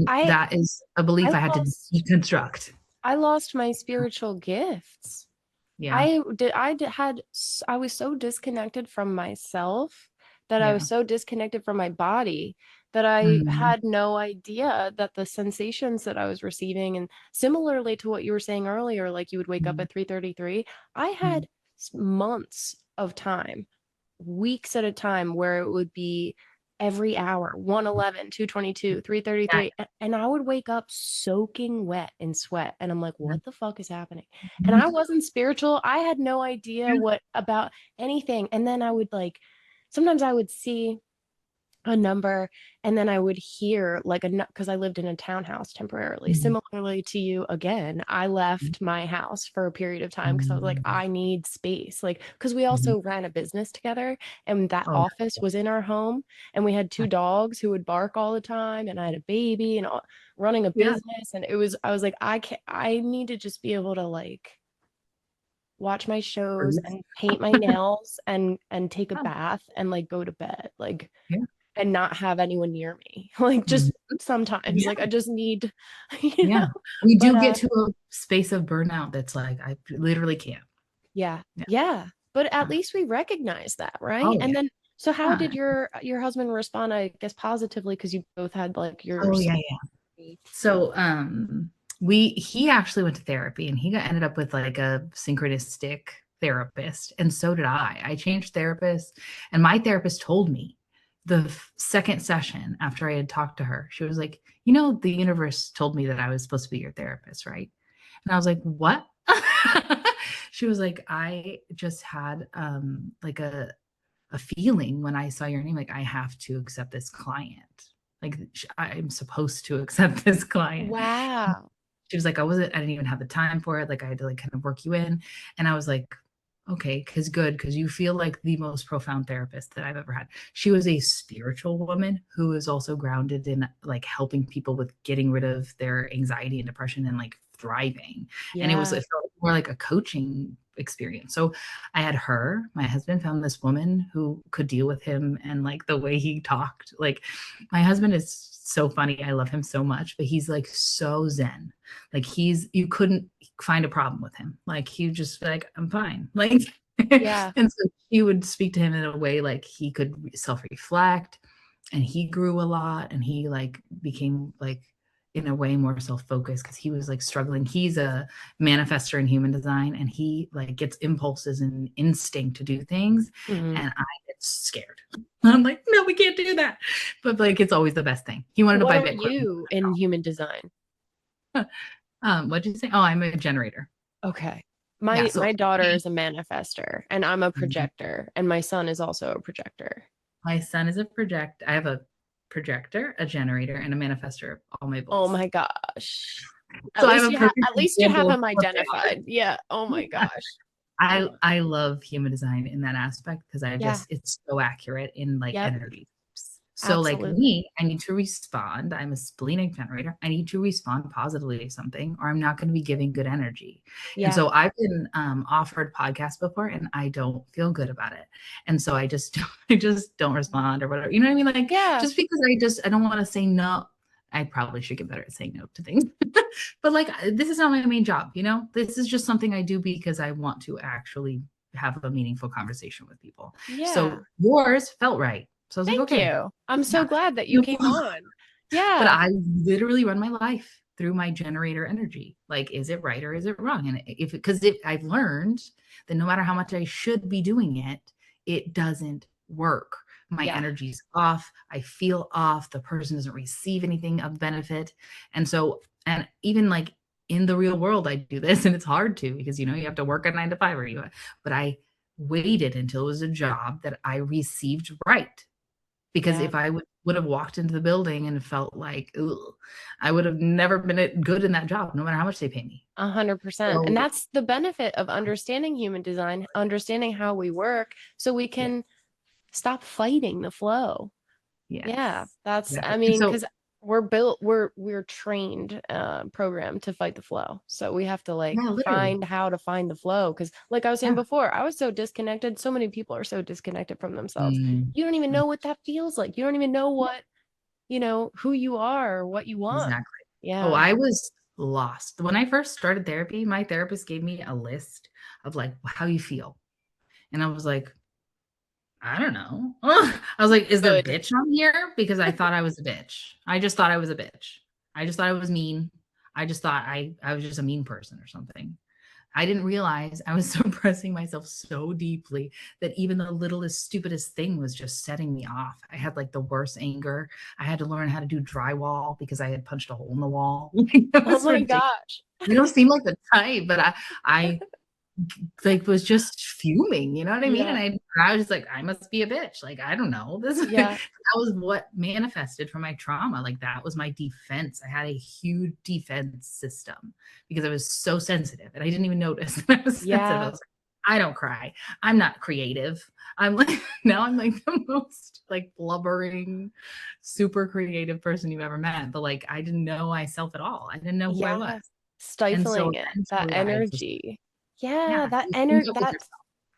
I That is a I belief I had to lost deconstruct. I lost my spiritual gifts. Yeah. I was so disconnected from myself that I was Yeah. so disconnected from my body that I Mhm. had no idea that the sensations that I was receiving, and similarly to what you were saying earlier, like you would wake up Mhm. at 3:33, I Mhm. had months of time, weeks at a time where it would be every hour, 111, 222, Yeah. 3:33, and I would wake up soaking wet in sweat and I'm like, Yeah. what the fuck is happening? And I Mhm. wasn't spiritual. I had no idea Yeah. what about anything. And then I would like sometimes I would see a number and then I would hear like a because I lived in a townhouse temporarily. Mhm. Similarly to you, again, I left my house for a period of time because I was like, Mhm. I need space. Like, because we Mhm. also ran a business together and that Oh, office was in our home and we had two dogs who would bark all the time and I had a baby and running a yeah. business and I was like, I need to just be able to like watch my shows Breathe. and paint my nails and take a Oh, bath and like go to bed. Like yeah. and not have anyone near me. Like Mhm. just sometimes, like I Yeah. just need, you Yeah. know. We But do get to a space of burnout that's like, I literally can't. yeah, Yeah. yeah. But at Yeah. least we recognize that, right? Oh, And yeah. then So how Yeah. did your husband respond, I guess, positively because you both had like your Oh, yeah, yeah. So, he actually went to therapy and he ended up with like a synchronistic therapist, and so did I. I changed therapists, and my therapist told me the second session after I had talked to her, she was like, the universe told me that I was supposed to be your therapist, right? And I was like, what? She was like, I just had like a feeling when I saw your name, like I have to accept this client. Like I'm supposed to accept this client. Wow. She was like, I didn't even have the time for it. Like I had to like kind of work you in. And I was like, okay, because you feel like the most profound therapist that I've ever had. She was a spiritual woman who is also grounded in like helping people with getting rid of their anxiety and depression and like thriving. And it Yeah. felt more like a coaching experience. So I had her, my husband found this woman who could deal with him and like the way he talked. Like my husband is so funny. I love him so much, but he's like so zen. Like you couldn't find a problem with him. Like he just like, I'm fine. Like, Yeah. and so he would speak to him in a way like he could self-reflect, and he grew a lot, and he like became like in a way more self-focused because he was like struggling. He's a manifester in human design, and he like gets impulses and instinct to do things, Mhm. and I get scared. I'm like, no, we can't do that. But like it's always the best thing. He wanted to What buy are Bitcoin. you in human design? What'd you say? Oh, I'm a generator. Okay. Yeah. My So daughter is a manifester and I'm a Mhm. projector and my son is also a projector. My son is a project. I have a projector, a generator, and a manifestor, all my Oh boys. my gosh. So I'm a perfect At least you have example of them what they identified. Yeah. Oh my are. gosh. Yeah. I love human design in that aspect because Yeah. it's so accurate in like Yep. energy. So like Absolutely. me, I need to respond. I'm a splenic generator. I need to respond positively to something, or I'm not going to be giving good energy. And Yeah. so I've been offered podcasts before, and I don't feel good about it. And so I just I just don't respond or whatever. You know what I mean? Like Yeah. just because I don't want to say no. I probably should get better at saying no to things. But like this is not my main job, This is just something I do because I want to actually have a meaningful conversation with people. Yeah. So yours felt right. So I was like, Thank okay, you. I'm so yeah. glad that you came on. But Yeah. I literally run my life through my generator energy. Like, is it right or is it wrong? And if I've learned that no matter how much I should be doing it, it doesn't work. My Yeah. energy's off. I feel off. The person doesn't receive anything of benefit. And even like in the real world, I do this, and it's hard to because you have to work a 9 to 5 or but I waited until it was a job that I received right, because Yeah. if I would have walked into the building and felt like, ugh, I would have never been good in that job, no matter how much they pay me. 100%. And So, that's the benefit of understanding human design, understanding how we work so we yeah, can stop fighting the flow. Yeah, yes, that's, exactly. I And mean, so, because we're trained, programmed to fight the flow. So we have to like yeah, literally, find how to find the flow. Because, like I was saying yeah. before, I was so disconnected. So many people are so disconnected from themselves. Mm, You don't even mm, know what that feels like. You don't even know yeah, who you are or what you want. exactly. Oh, Yeah. I was lost. When I first started therapy, my therapist gave me a list of like how you feel. And I was like, I don't know. I was like, is there Good. bitch on here? Because I thought I was a bitch. I just thought I was a bitch. I just thought I was mean. I just thought I was just a mean person or something. I didn't realize I was suppressing myself so deeply that even the littlest, stupidest thing was just setting me off. I had like the worst anger. I had to learn how to do drywall because I had punched a hole in the wall. It Oh was my ridiculous. gosh. You don't seem like the type, but I like was just fuming, you know what I mean? And Yeah. I was just like, I must be a bitch. Like, I don't know. This Yeah. that was what manifested from my trauma. Like that was my defense. I had a huge defense system because I was so sensitive and I didn't even notice that I was sensitive. I Yeah. was like, I don't cry. I'm not creative. I'm like now I'm like the most like blubbering, super creative person you've ever met. But like I didn't know myself at all. I didn't know who I was. Yeah. And so Stifling it, that eventually I just energy. Yeah, yeah, you sync up with that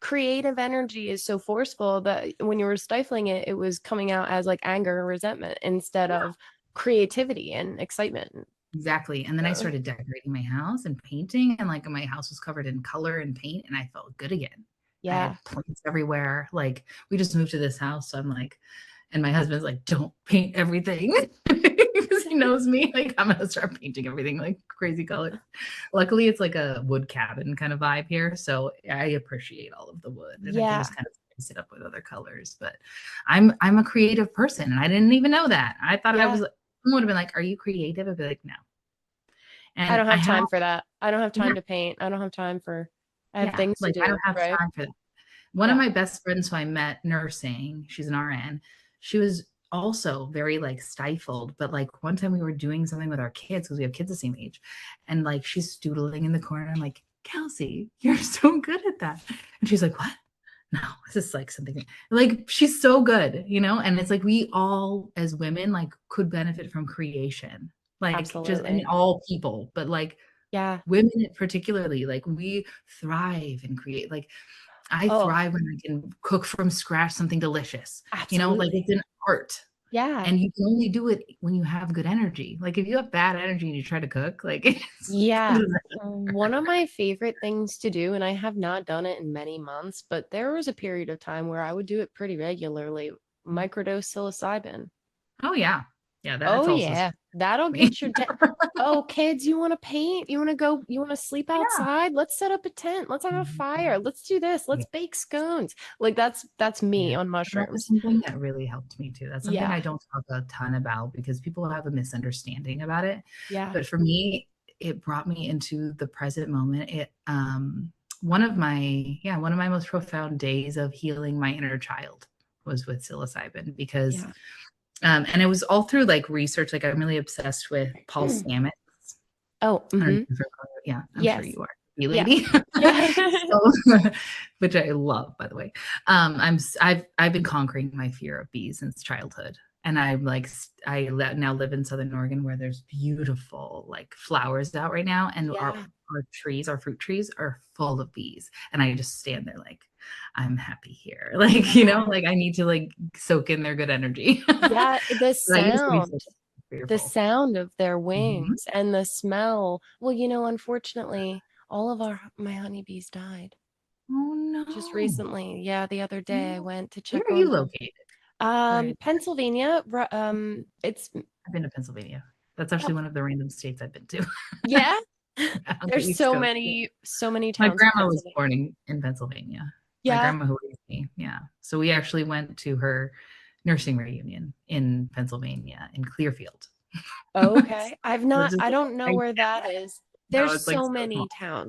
creative energy is so forceful that when you were stifling it, it was coming out as like anger and resentment instead yourself. of creativity and excitement. Exactly, and then I So, started decorating my house and painting, and, like, my house was covered in color and paint, and I felt good again. I Yeah. had plants everywhere. Like, we just moved to this house, so I'm like, and my husband's like, "Don't paint everything," because he knows me. Like, I'm gonna start painting everything like crazy colors. Luckily, it's like a wood cabin kind of vibe here, so I appreciate all of the wood, and I can Yeah. just kind of mix it up with other colors. But I'm a creative person, and I didn't even know that. I thought I Yeah. was. Someone would have been like, "Are you creative?" I'd be like, "No." I And don't I have have, time for that. I don't have yeah, time to paint. I don't have time for I have yeah, things to like, I don't do, have right? time for that. One of Yeah. my best friends who I met nursing, she's an RN, she was also very, like, stifled, but, like, one time we were doing something with our kids because we have kids the same age, and, like, she's doodling in the corner. I'm like, "Kelsey, you're so good at that." And she's like, "What?" No, this is like something like she's so good, and it's like we all as women like could benefit from creation. Like just I mean Absolutely. all people, but like Yeah. women particularly, like we thrive and create. Like I Oh, thrive when I can cook from scratch something delicious. Like absolutely. it's an art. Yeah. And you can only do it when you have good energy. Like if you have bad energy and you try to cook, like it Yeah. doesn't. One of my favorite things to do, and I have not done it in many months, but there was a period of time where I would do it pretty regularly. Microdose psilocybin. Oh yeah. Yeah, Oh that's also yeah, that'll me. get your Oh, kids, you want to paint? You want to go? You want to sleep Yeah. outside? Let's set up a tent. Let's have a Mhm. fire. Let's do this. Let's bake scones. Like that's me Yeah, on that was mushrooms. something that really helped me too. That's something Yeah. I don't talk a ton about because people have a misunderstanding about it. Yeah. But for me, it brought me into the present moment. One of my most profound days of healing my inner child was with psilocybin because, Yeah. and it was all through like research. Like I'm really obsessed with Paul Stamets. Oh, I don't know mm-hmm. if you've heard of it. Yeah, I'm sure Yes. you are. You Yeah. lady. Yeah. So, which I love, by the way. I've been conquering my fear of bees since childhood. And I'm like, now live in Southern Oregon where there's beautiful like flowers out right now. And our, Yeah. our trees, our fruit trees are full of bees. And I just stand there like, I'm happy here. Like, Yeah. like I need to like soak in their good energy. Yeah. But I used to be so The fearful. sound of their Mhm. wings and the smell. Well, unfortunately, all of my honeybees died Oh just no. recently. Yeah, the other day I No. went to Where check are you on them. located? Where Pennsylvania, it's I've been to Pennsylvania. That's actually one of the random states I've been to. yeah. Yeah, on the There's East Coast. Yeah. so many My towns in grandma was Pennsylvania. born in Pennsylvania. My Yeah. grandma who raised me. Yeah. So we actually went to her nursing reunion in Pennsylvania in Clearfield. Okay. Which is I like don't know I where that is. no, There's it's like so small.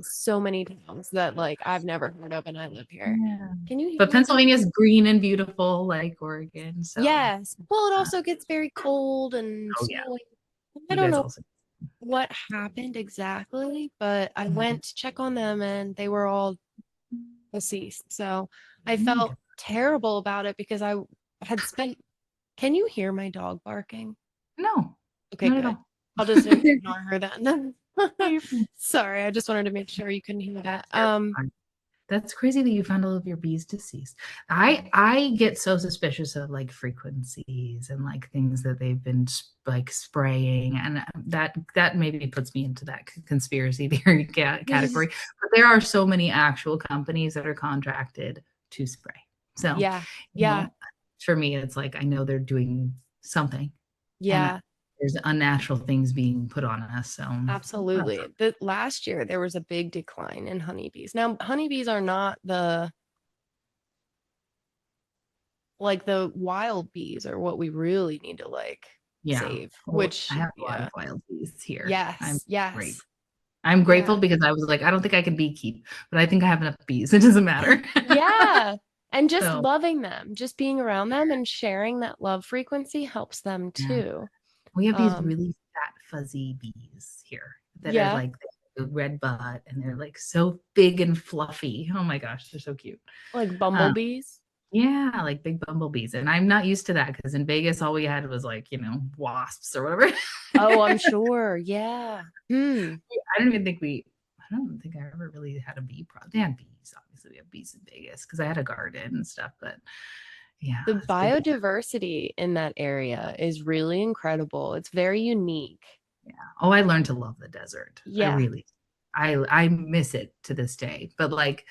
so many towns that like I've never heard of and I live here. Yeah. Can you But hear my dog? Pennsylvania is green and beautiful like Oregon. So Yes. Well, it uh, also gets very cold and oh yeah. snowy. I You don't guys know also. what happened exactly, but I went to check on them and they were all deceased. So I Oh my felt God. terrible about it because I had spent. Can you hear my dog barking? No, Okay, not at good. all. I'll just ignore her then. No, you're fine. Sorry, I just wanted to make sure you couldn't hear that. You're fine. That's crazy that you found all of your bees deceased. I get so suspicious of like frequencies and like things that they've been like spraying, and that maybe puts me into that conspiracy theory category. But there are so many actual companies that are contracted to spray. So, Yeah, you yeah, know, for me, it's like I know they're doing something, and yeah, there's unnatural things being put on us. So that's absolutely. The last year there was a big decline in honeybees. Now, honeybees are not the wild bees are what we really need to like yeah. save, Well, I which have a lot of yeah. wild bees here. I'm Yes, great. yes. I'm grateful Yeah. because I was like, I don't think I can beekeep, but I think I have enough bees. It doesn't matter. Yeah. And just So loving them, just being around them and sharing that love frequency helps them yeah, too. we have these Um, really fat, fuzzy bees here that are yeah, like the red butt, and they're like so big and fluffy. Oh my gosh, they're so cute. like Um, bumblebees. yeah, like big bumblebees, and I'm not used to that because in Vegas all we had was like wasps or whatever. Oh, I'm sure. Yeah. Hmm. I don't even think we. I don't think I ever really had a bee problem. They had bees, obviously. We have bees in Vegas because I had a garden and stuff. But yeah, The it's big. biodiversity in that area is really incredible. It's very unique. Yeah. Oh, I learned to love the desert. I Yeah. really, I miss it to this day. But like,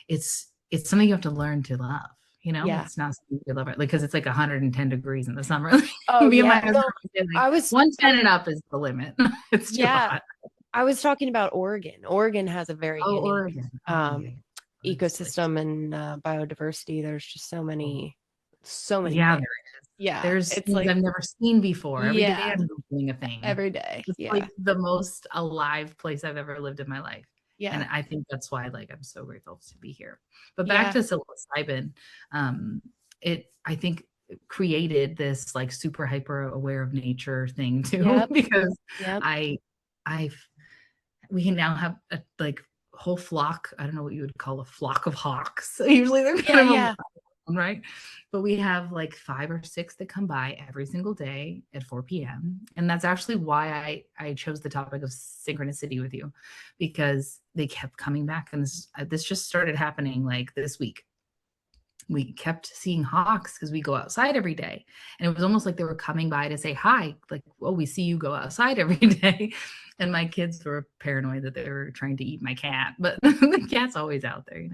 it's it's something you have to learn to love. Yeah. It's not something you love it, like, because it's like 110 degrees in the summer. Oh, Me and my yeah. husband No, always say, like, I was 110 talking and up is the limit. It's too yeah, hot. I was talking about Oregon. Oregon has a very Oh, unique Oregon. Oh, yeah, um yeah. Oh, that's delicious. ecosystem and biodiversity. There's just Oh, so many yeah, things. Yeah, there's it's things like I've never seen before. Every day yeah, I'm Googling a thing. every day. It's Yeah. like the most alive place I've ever lived in my life. And Yeah. I think that's why, like, I'm so grateful to be here. But back Yeah. to psilocybin, um, I think created this like super hyper aware of nature thing too, Yep. because Yep. I I we can now have a like whole flock. I don't know what you would call a flock of hawks. Usually they're Yeah, kind of yeah. right? But we have like 5 or 6 that come by every single day at 4 p.m. And that's actually why I chose the topic of synchronicity with you, because they kept coming back. And this just started happening like this week. We kept seeing hawks because we go outside every day. And it was almost like they were coming by to say hi, like, oh, we see you go outside every day. And my kids were paranoid that they were trying to eat my cat, but the cat's always out there.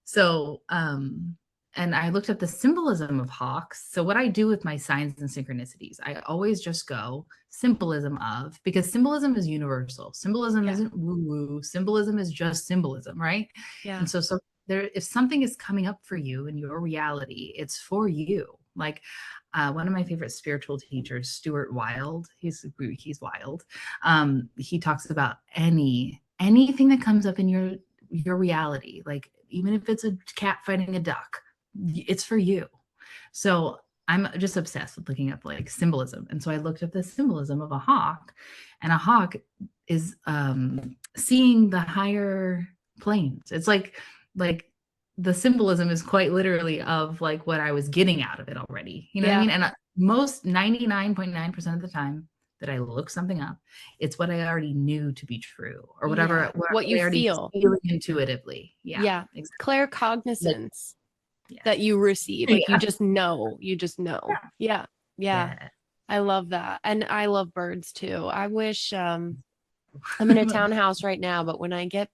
So, and I looked at the symbolism of hawks. So, what I do with my signs and synchronicities, I always just go symbolism of, because symbolism is universal. Symbolism Yeah. isn't woo woo. Symbolism is just symbolism, right? Yeah. And so there, if something is coming up for you in your reality, it's for you. Like one of my favorite spiritual teachers, Stuart Wilde, he's wild. He talks about anything that comes up in your reality, like even if it's a cat fighting a duck, it's for you. So I'm just obsessed with looking up like symbolism. And so I looked up the symbolism of a hawk, and a hawk is seeing the higher planes. It's like the symbolism is quite literally of like what I was getting out of it already. You know what I Yeah. mean? And most 99.9% of the time that I look something up, it's what I already knew to be true, or Yeah. what What I you already feel. feeling intuitively. Yeah, Yeah. exactly. Like, Claircognizance that you yes. receive. Like you Yeah. just know. You just know. Yeah. Yeah. Yeah. I love that. And I love birds too. I wish I'm in a townhouse right now, but when I get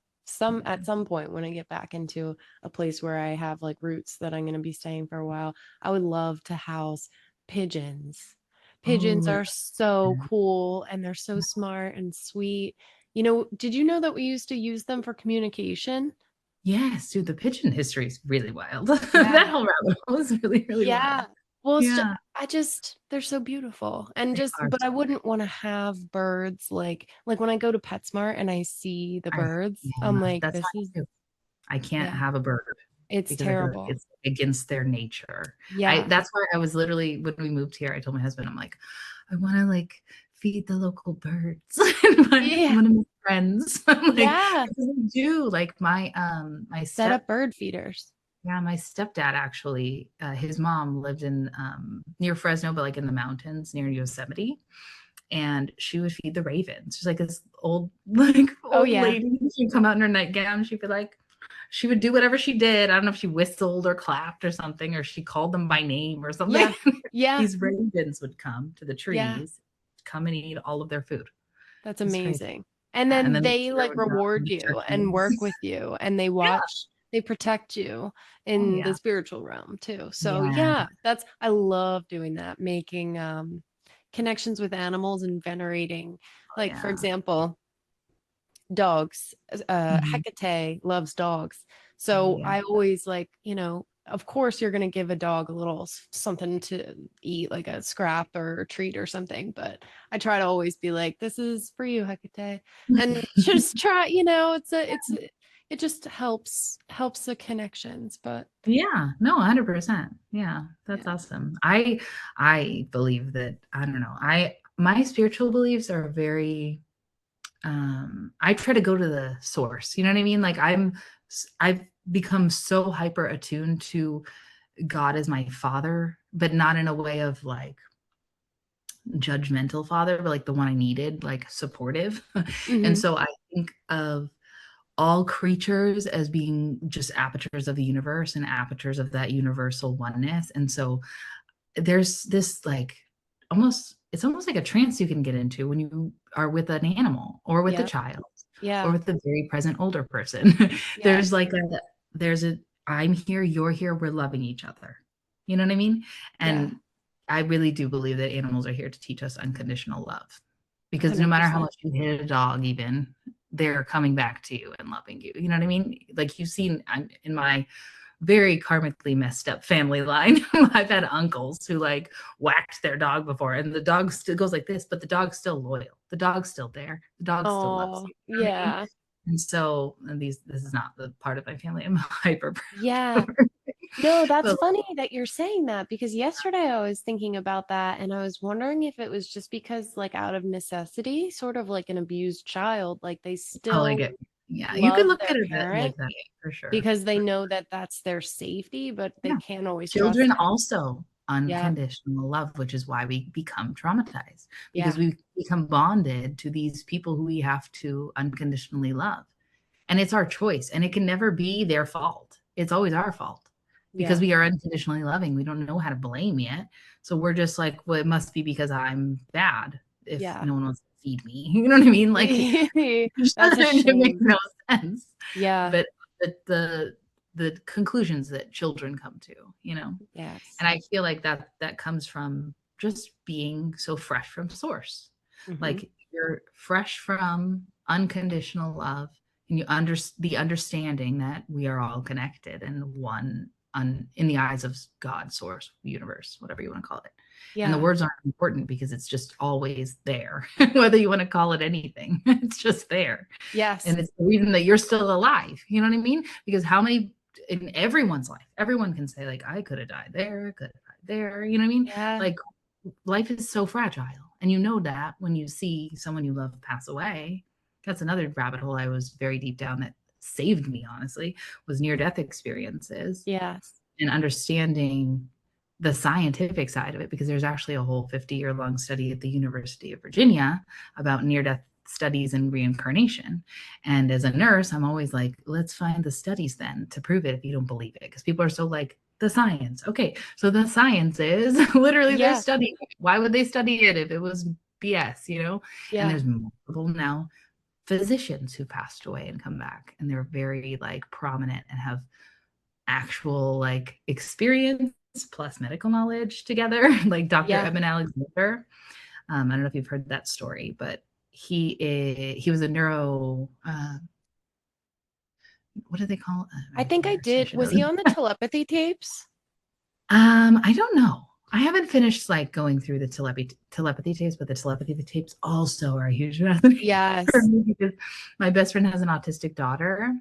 at some point when I get back into a place where I have like roots that I'm going to be staying for a while, I would love to house pigeons. Pigeons Oh, are so yeah. cool and they're so smart and sweet. You know, did you know that we used to use them for communication? Yes, dude, the pigeon history is really wild. That Yeah. whole rabbit hole is really, really wild. Yeah. Well, Yeah, they're so beautiful. And they just, are but I so wouldn't want to have birds like when I go to PetSmart and I see the birds, I'm yeah, like, that's how this is, I do. I can't yeah, have a bird it's because I feel like terrible. it's against their nature. Yeah. That's why I was literally, when we moved here, I told my husband, I'm like, I want to like feed the local birds. I Yeah. want to make friends. I'm like, Yeah. because I do like my Set up bird feeders. yeah, my stepdad actually, his mom lived in near Fresno, but like in the mountains near Yosemite, and she would feed the ravens. She's like this old, like Oh, old yeah. lady. She'd come out in her nightgown. She'd be like, she would do whatever she did. I don't know if she whistled or clapped or something, or she called them by name or something. Yeah. Yeah. These ravens would come to the Yeah. trees, come and eat all of their food. That's It's crazy. amazing. And And then then the they deer like would come reward and the you and turkeys. work with you and they protect you Oh in the yeah, spiritual realm too. So yeah. yeah, I love doing that, making connections with animals and venerating. Oh Like for yeah. example, dogs. Mhm. Hecate loves dogs. Oh So yeah. I always like, of course you're going to give a dog a little something to eat, like a scrap or a treat or something. But I try to always be like, this is for you, Hecate. And just try, it just helps the connections. But Yeah, no, 100%. Yeah, that's yeah, awesome. I believe that, I don't know. My spiritual beliefs are very I try to go to the source. You know what I mean? Like I've become so hyper attuned to God as my father, but not in a way of like judgmental father, but like the one I needed, like supportive. And hmm, so I think of all creatures as being just apertures of the universe and apertures of that universal oneness. And so there's this like it's almost like a trance you can get into when you are with an animal or with a yeah, child or yeah, with a very present older person. yeah, there's like a there's a I'm here, you're here, we're loving each other. You know what I mean? Yeah. And I really do believe that animals are here to teach us unconditional love. Because no matter how 100%. much you hit a dog, even, they're coming back to you and loving you. You know what I mean? Like you've seen in my very karmically messed up family line, I've had uncles who like whacked their dog before, and the dog still goes like this, but the dog's still loyal. The dog's still there. The dog still loves Oh, you. You know what I mean? yeah. And so, this is not the part of my family I'm hyper Yeah. proud of. No, that's But funny that you're saying that because yesterday I was thinking about that and I was wondering if it was just because, like, out of necessity, sort of like an abused child, like they totally still get, yeah, you could love look their at it parent like that for sure. because they know that that's their safety, but they Yeah. can't always Children trust it. also Yeah. unconditional love, which is why we become traumatized because Yeah. we become bonded to these people who we have to unconditionally love. And it's our choice, and it can never be their fault. It's always our fault because Yeah. we are unconditionally loving. We don't know how to blame yet. So we're just like, well, it must be because I'm bad if Yeah. no one wants to feed me. You know what I mean? Like That's a it makes shame. no sense. Yeah. But the conclusions that children come to, Yes. and I feel like that comes from just being so fresh from source. Hmm. Like you're fresh from unconditional love, and the understanding that we are all connected and one in the eyes of God, source, universe, whatever you want to call it. And the Yeah. words aren't important because it's just always there, whether you want to call it anything. It's just there. Yes. And it's the reason that you're still alive. You know what I mean? Because how many in everyone's life, everyone can say, like, I could have died there, I could have died there. You know what I mean? Yeah. Like life is so fragile. And you know that when you see someone you love pass away. That's another rabbit hole I was very deep down that saved me, honestly, was near death experiences Yes. and understanding the scientific side of it, because there's actually a whole 50-year-long study at the University of Virginia about near death studies and reincarnation. And as a nurse, I'm always like, let's find the studies then to prove it if you don't believe it. Because people are so like, the science. Okay, so the science is literally they're Yeah. studying it. Why would they study it if it was BS, And Yeah. there's multiple now physicians who passed away and come back, and they're very like prominent and have actual like experience plus medical knowledge together, like Dr. Yeah. Eben Alexander. I don't know if you've heard that story, but he was a neuro what do they call it? I I'm think a I nurse. I did. should know Was he on the this. telepathy tapes? I don't know. I haven't finished like going through the telepathy tapes, but the telepathy tapes also are a huge fascination for Yes. me because my best friend has an autistic daughter,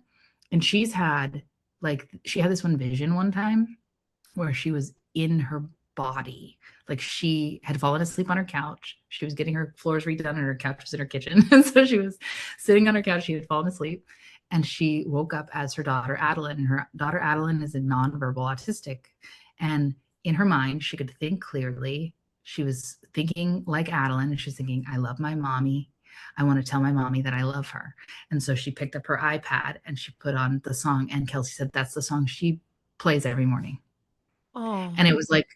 and she had this one vision one time where she was in her body. Like she had fallen asleep on her couch. She was getting her floors redone, and her couch was in her kitchen. And so she was sitting on her couch. She had fallen asleep, and she woke up as her daughter Adeline. And her daughter Adeline is a nonverbal autistic. And in her mind, she could think clearly. She was thinking like Adeline, and she's thinking, I love my mommy. I want to tell my mommy that I love her. And so she picked up her iPad and she put on the song. And Kelsey said that's the song she plays every morning. And Oh, it was like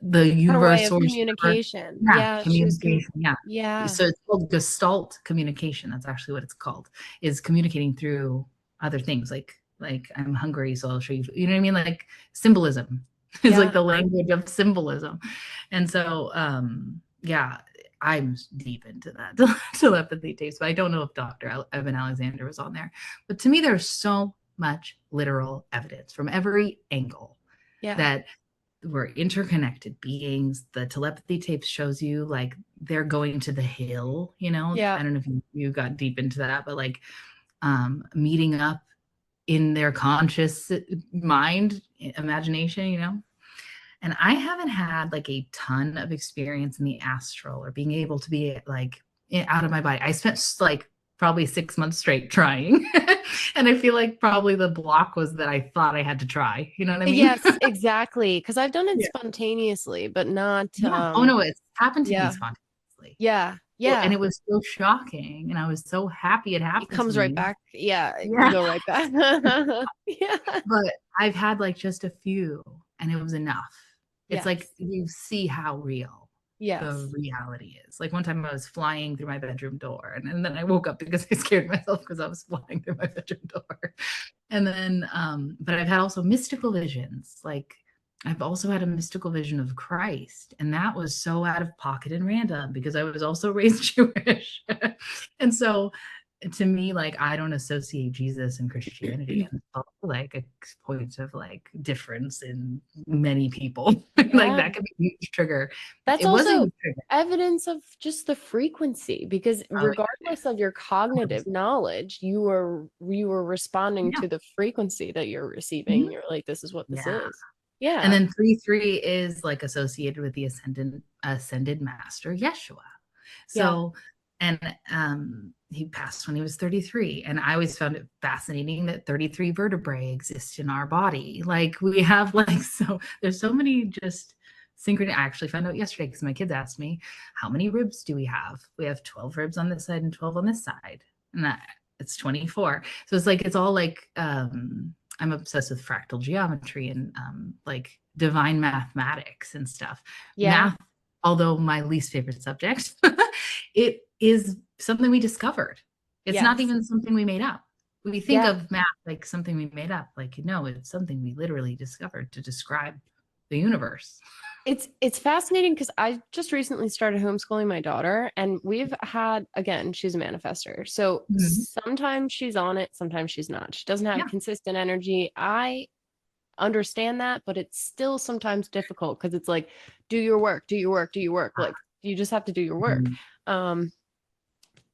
the her way universe of source, whatever. communication. Yeah, Yeah, she was communication. Yeah. yeah. So it's called Gestalt communication. That's actually what it's called, is communicating through other things like I'm hungry, so I'll show you. You know what I mean? Like symbolism is like Yeah. the language of symbolism. And so yeah, I'm deep into that telepathy tapes, but I don't know if Dr. Evan Alexander was on there. But to me, there's so much literal evidence from every angle Yeah. that we're interconnected beings. The telepathy tape shows you like they're going to the hill. Yeah. I don't know if you got deep into that, but like meeting up in their conscious mind, imagination. And I haven't had like a ton of experience in the astral or being able to be like out of my body. I spent like probably 6 months straight trying. And I feel like probably the block was that I thought I had to try. You know what I mean? Yes, exactly. Because I've done it Yeah. spontaneously, but not Yeah. Oh no, it's happened to me yeah. spontaneously. Yeah. And Yeah. it was so shocking. And I was so happy it It happened to comes right me. back. Yeah, you Yeah. go right back. Yeah. But I've had like just a few, and it was enough. It's like Yes. you see how real. the Yes. reality is. Like one time I was flying through my bedroom door and then I woke up because I scared myself because I was flying through my bedroom door. And then, but I've had also mystical visions. Like I've also had a mystical vision of Christ, and that was so out of pocket and random because I was also raised Jewish. And so to me, like I don't associate Jesus and Christianity, and it's also like a point of like difference in many people. Like Yeah. that could be a huge trigger. That's It was a also huge trigger. evidence of just the frequency because Oh regardless of your yeah. cognitive knowledge, you were responding Yeah. to the frequency that you're receiving. Mhm. You're like, this is what this Yeah. is. And Yeah. then 3 is like associated with the ascended master Yeshua. Yeah. So, and he passed when he was 33. And I always found it fascinating that 33 vertebrae exist in our body. Like we have like so there's so many just synchrony. I actually found out yesterday because my kids asked me, how many ribs do we have? We have 12 ribs on this side and 12 on this side. And that it's 24. So it's like it's all like I'm obsessed with fractal geometry and like divine mathematics and stuff. Yeah. Math, although my least favorite subject, it is something we discovered. It's not Yes. even something we made up. We think Yeah. of math like something we made up. Like, no, it's something we literally discovered to describe the universe. It's fascinating because I just recently started homeschooling my daughter, and we've had, again, she's a manifester. So Mhm. sometimes she's on it, sometimes she's not. She doesn't have Yeah. consistent energy. I understand that, but it's still sometimes difficult because it's like, do your work, do your work, do your work. Like you just have to do your work. Mhm. Um,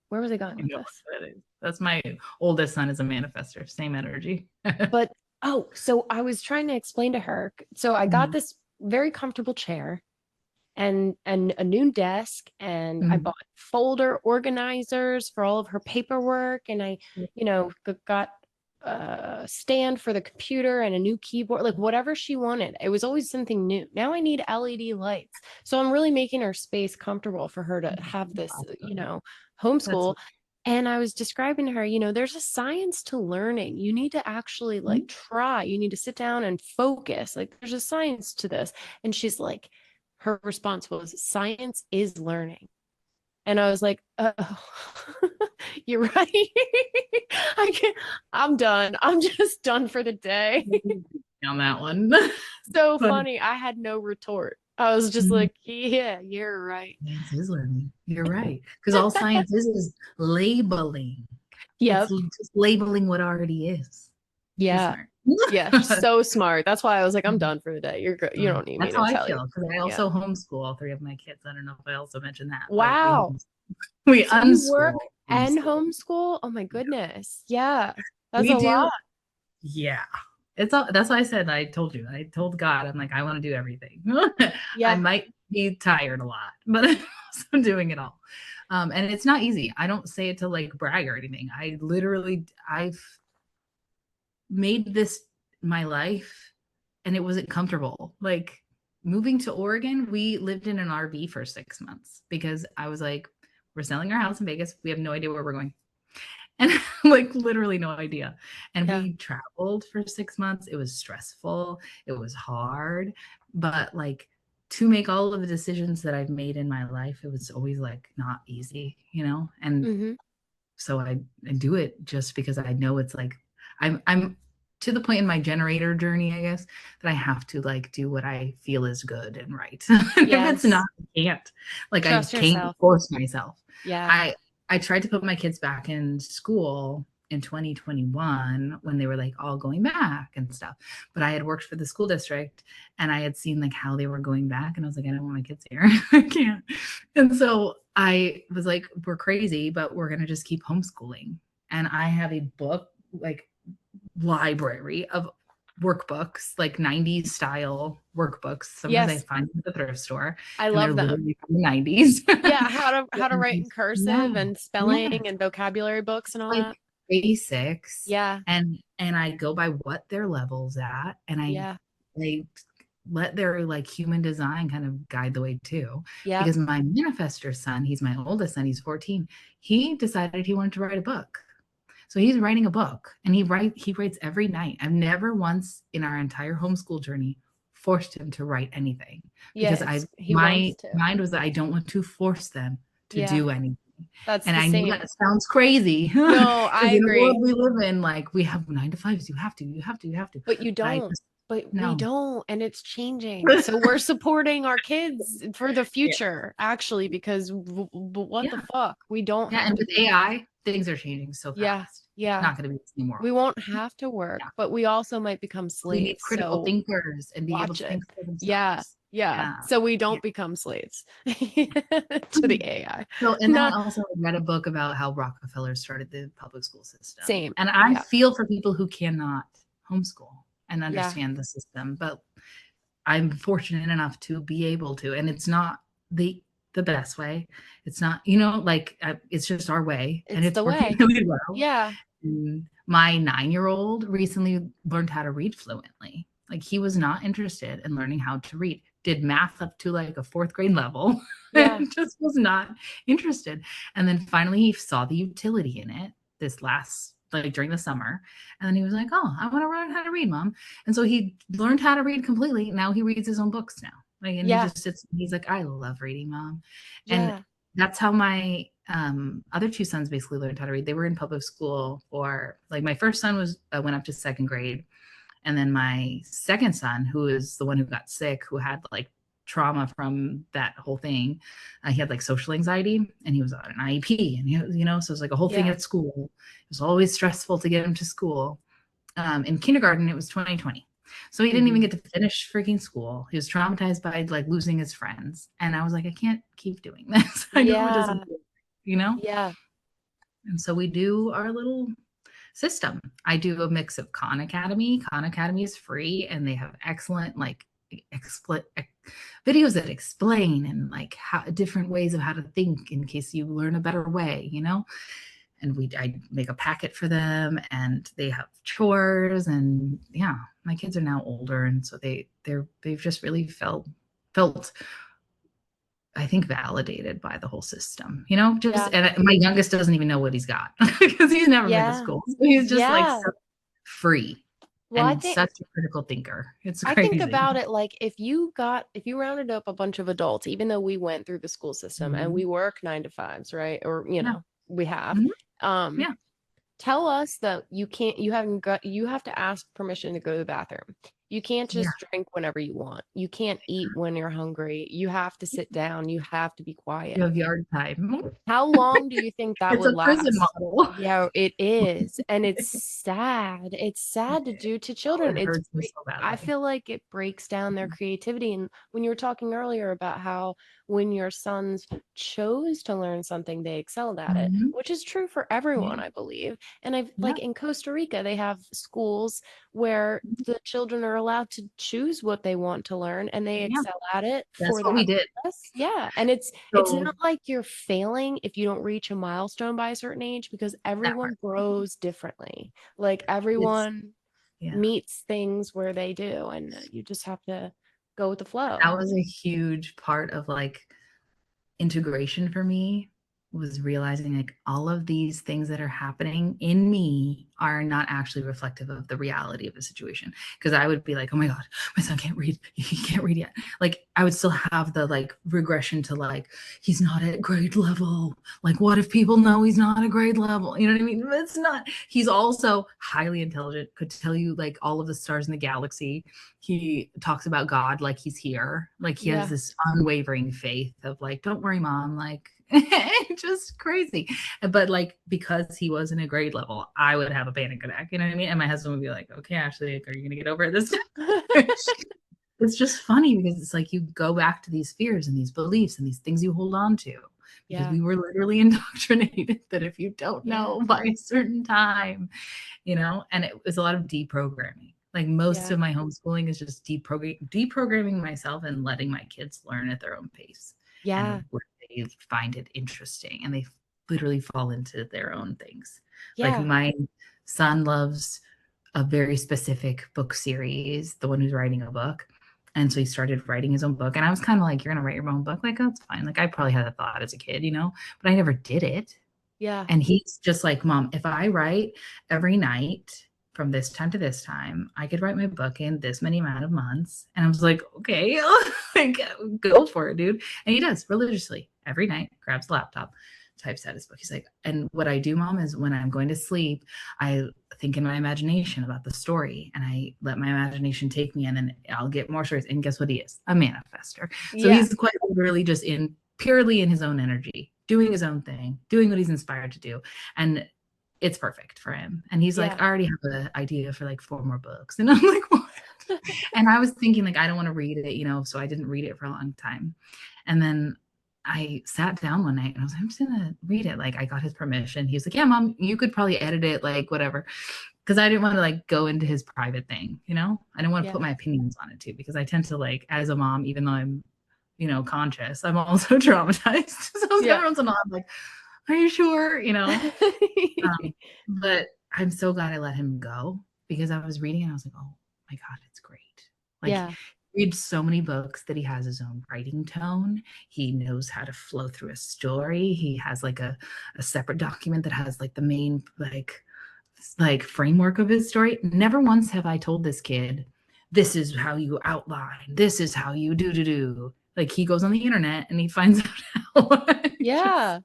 where was I going I with know this? what that is. That's my oldest son is a manifester, same energy. But oh, so I was trying to explain to her. So I got Mhm. this very comfortable chair and a new desk, and I Mhm. bought folder organizers for all of her paperwork, and I, got a stand for the computer and a new keyboard, like whatever she wanted. It was always something new. Now I need LED lights. So I'm really making her space comfortable for her to have this, Awesome. That's homeschool. And I was describing to her, there's a science to learning. You need to actually like mhm. try. You need to sit down and focus. Like there's a science to this. And she's like, her response was, science is learning. And I was like, oh, you're right. I can't, I'm done. I'm just done for the day. On that one. So But funny. I had no retort. I was just mm, like, yeah, you're right. science is learning. You're right. Because all science is labeling. It's Yep. just labeling what already is. She's Yeah. smart. Yeah. So smart. That's why I was like, I'm done for the day. You're good. You don't need me That's to how I tell you. feel because I Yeah. also homeschool all three of my kids. I don't know if I also mentioned that. Like Wow. we So you work unschool, and homeschool. homeschool? Oh my goodness. Yeah. That's We a do. lot. Yeah. It's all that's why I said I told you. I told God, I'm like, I want to do everything. I Yeah. might be tired a lot, but I'm also doing it all. And it's not easy. I don't say it to like brag or anything. I've made this my life and it wasn't comfortable. Like moving to Oregon, we lived in an RV for 6 months because I was like, we're selling our house in Vegas. We have no idea where we're going. And like literally no idea. And Yeah. we traveled for 6 months. It was stressful. It was hard. But like to make all of the decisions that I've made in my life, it was always like not easy, you know? And Hmm. so I do it just because I know it's like I'm to the point in my generator journey, I guess, that I have to like do what I feel is good and right. And if it's not, Yes. I can't. Like I Trust can't yourself. force myself. Yeah. I tried to put my kids back in school in 2021 when they were like all going back and stuff. But I had worked for the school district and I had seen like how they were going back and I was like, I don't want my kids here. I can't. And so I was like, we're crazy, but we're going to just keep homeschooling. And I have a book, like library of workbooks, like 90s style workbooks. Sometimes I Yes. find them at the thrift store I and they're love them. literally from the 90s. Yeah. How to write in Yeah, cursive and yeah, spelling and vocabulary books and all like that. basics, Yeah. and I go by what their level's at, and Yeah. I let their like human design kind of guide the way too. Yeah. Because my manifestor son, he's my oldest son, he's 14. He decided he wanted to write a book. So he's writing a book and he writes every night. I've never once in our entire homeschool journey forced him to write anything because I Yes, he my wants to. mind was that I don't want to force them to Yeah, do anything. that's And the I know same. that sounds crazy No, because I in the world agree. we live in, like, we have 9 to 5s, you have to, you have to, you have to. But you But I don't. just But we no. don't, and it's changing. So we're supporting our kids for the Yeah. future, actually, because what the Yeah. fuck? We don't Yeah, have and to with be. AI, things are changing so Yeah, fast. It's yeah. not gonna be the same We world. won't have to work, Yeah. but we also might become We need slaves. critical So thinkers and be able watch to it. think for Yeah, themselves. yeah. Yeah. So we Yeah. don't become slaves to the AI. So, and then I Not also read a book about how Rockefeller started the public school system. same. And I Yeah, feel for people who cannot homeschool and yeah. understand the system, but I'm fortunate enough to be able to, and it's not the best way. It's not, like, it's just our way, and It's it's the working way. really well. Yeah, My 9-year-old recently learned how to read fluently. Like, he was not interested in learning how to read, did math up to like a 4th grade level, yeah, and just was not interested. And then finally he saw the utility in it this last, like, during the summer. And then he was like, "Oh, I want to learn how to read, mom." And so he learned how to read completely. Now he reads his own books now. Like, and he yeah, just sits, he's like, "I love reading, mom." And yeah. that's how my other 2 sons basically learned how to read. They were in public school for, like, my first son was went up to 2nd grade, and then my second son, who is the one who got sick, who had, like, trauma from that whole thing, he had, like, social anxiety, and he was on an IEP, and so it's like a whole thing Yeah. at school. It was always stressful to get him to school. In kindergarten, it was 2020. So he didn't even Hmm. get to finish freaking school. He was traumatized by, like, losing his friends. And I was like, I can't keep doing this. I know it doesn't, Yeah. work, you know? Yeah. And so we do our little system. I do a mix of Khan Academy. Khan Academy is free and they have excellent, like, videos that explain and, like, how different ways of how to think in case you learn a better way. And I make a packet for them and they have chores. And yeah, my kids are now older, and so they've just really felt, I think, validated by the whole system. Just, Yeah. and my youngest doesn't even know what he's got because he's never been to Yeah. school. So he's just, like, Yeah. so free Well, and such a critical thinker. It's I think crazy. about it like if you rounded up a bunch of adults, even though we went through the school system and we Mhm. work 9 to 5s, right? Or, Yeah. we have, Mhm. um, Yeah. tell us that you have to ask permission to go to the bathroom. You can't Yeah. just drink whenever you want. You can't eat when you're hungry. You have to sit down. You have to be You quiet. have yard time. How long do you think that It's would a prison last? model. Yeah, it is. And it's sad. It's sad to do to Oh, children. it hurts me so I badly. feel like it breaks down their creativity. And when you were talking earlier about how when your sons chose to learn something, they excelled at it, Mhm. which is true for everyone, Yeah. I believe. And I've Yeah. like in Costa Rica, they have schools where the children are allowed to choose what they want to learn and they Yeah. excel at it That's for what we that did. purpose. Yeah. And it's So not like you're failing if you don't reach a milestone by a certain age because that part. everyone grows differently. Like It's everyone yeah. meets things where they do, and you just have to go with the flow. That was a huge part of, like, integration for me, was realizing, like, all of these things that are happening in me are not actually reflective of the reality of the situation. Because I would be like, "Oh my god, my son can't read. He can't read yet." Like, I would still have the, like, regression to, like, he's not at grade level. Like, what if people know he's not at grade level? You know what I mean? But it's not. He's also highly intelligent, could tell you, like, all of the stars in the galaxy. He talks about God like he's here. Like, he has Yeah, this unwavering faith of, like, "Don't worry, mom." Like, just crazy. But, like, because he was in a grade level, I would have a panic attack. You know what I mean? And my husband would be like, "Okay, Ashley, like, are you gonna get over it this time?" It's just funny because it's like you go back to these fears and these beliefs and these things you hold on to because yeah, we were literally indoctrinated that if you don't yeah, know by a certain time, and it was a lot of deprogramming. Like, most yeah, of my homeschooling is just deprogramming myself and letting my kids learn at their own pace yeah, and where they find it interesting, and they literally fall into their own things. Like, yeah, my son loves a very specific book series, the one who's writing a book. And so he started writing his own book. And I was kind of like, "You're going to write your own book?" Like, "Oh, it's fine." Like, I probably had a thought as a kid, but I never did it. yeah, And he's just like, "Mom, if I write every night from this time to this time, I could write my book in this many amount of months. And I was like, okay, like, go for it, dude. And he does religiously every night, grabs the laptop, types out his book. He's like, and what I do, mom, is when I'm going to sleep, I think in my imagination about the story and I let my imagination take me in and I'll get more stories. And guess what he is? A manifester. So Yeah. he's quite literally just in purely in his own energy, doing his own thing, doing what he's inspired to do. And it's perfect for him. And he's like, Yeah. I already have an idea for like 4 more books. And I'm like, what? And I was thinking like, I don't want to read it, so I didn't read it for a long time. And then I sat down one night and I was like, I'm just gonna read it. Like I got his permission. He was like, yeah, mom, you could probably edit it, like whatever. Because I didn't want to like go into his private thing, I didn't want to put Yeah. my opinions on it too, because I tend to like, as a mom, even though I'm, conscious, I'm also traumatized. So Yeah. every once in a while, I'm like, are you sure? But I'm so glad I let him go because I was reading and I was like, oh my God, it's great. Like, Yeah. he reads so many books that he has his own writing tone. He knows how to flow through a story. He has like a separate document that has like the main like framework of his story. Never once have I told this kid, this is how you outline, this is how you do. Like he goes on the internet and he finds out how. Just, Yeah.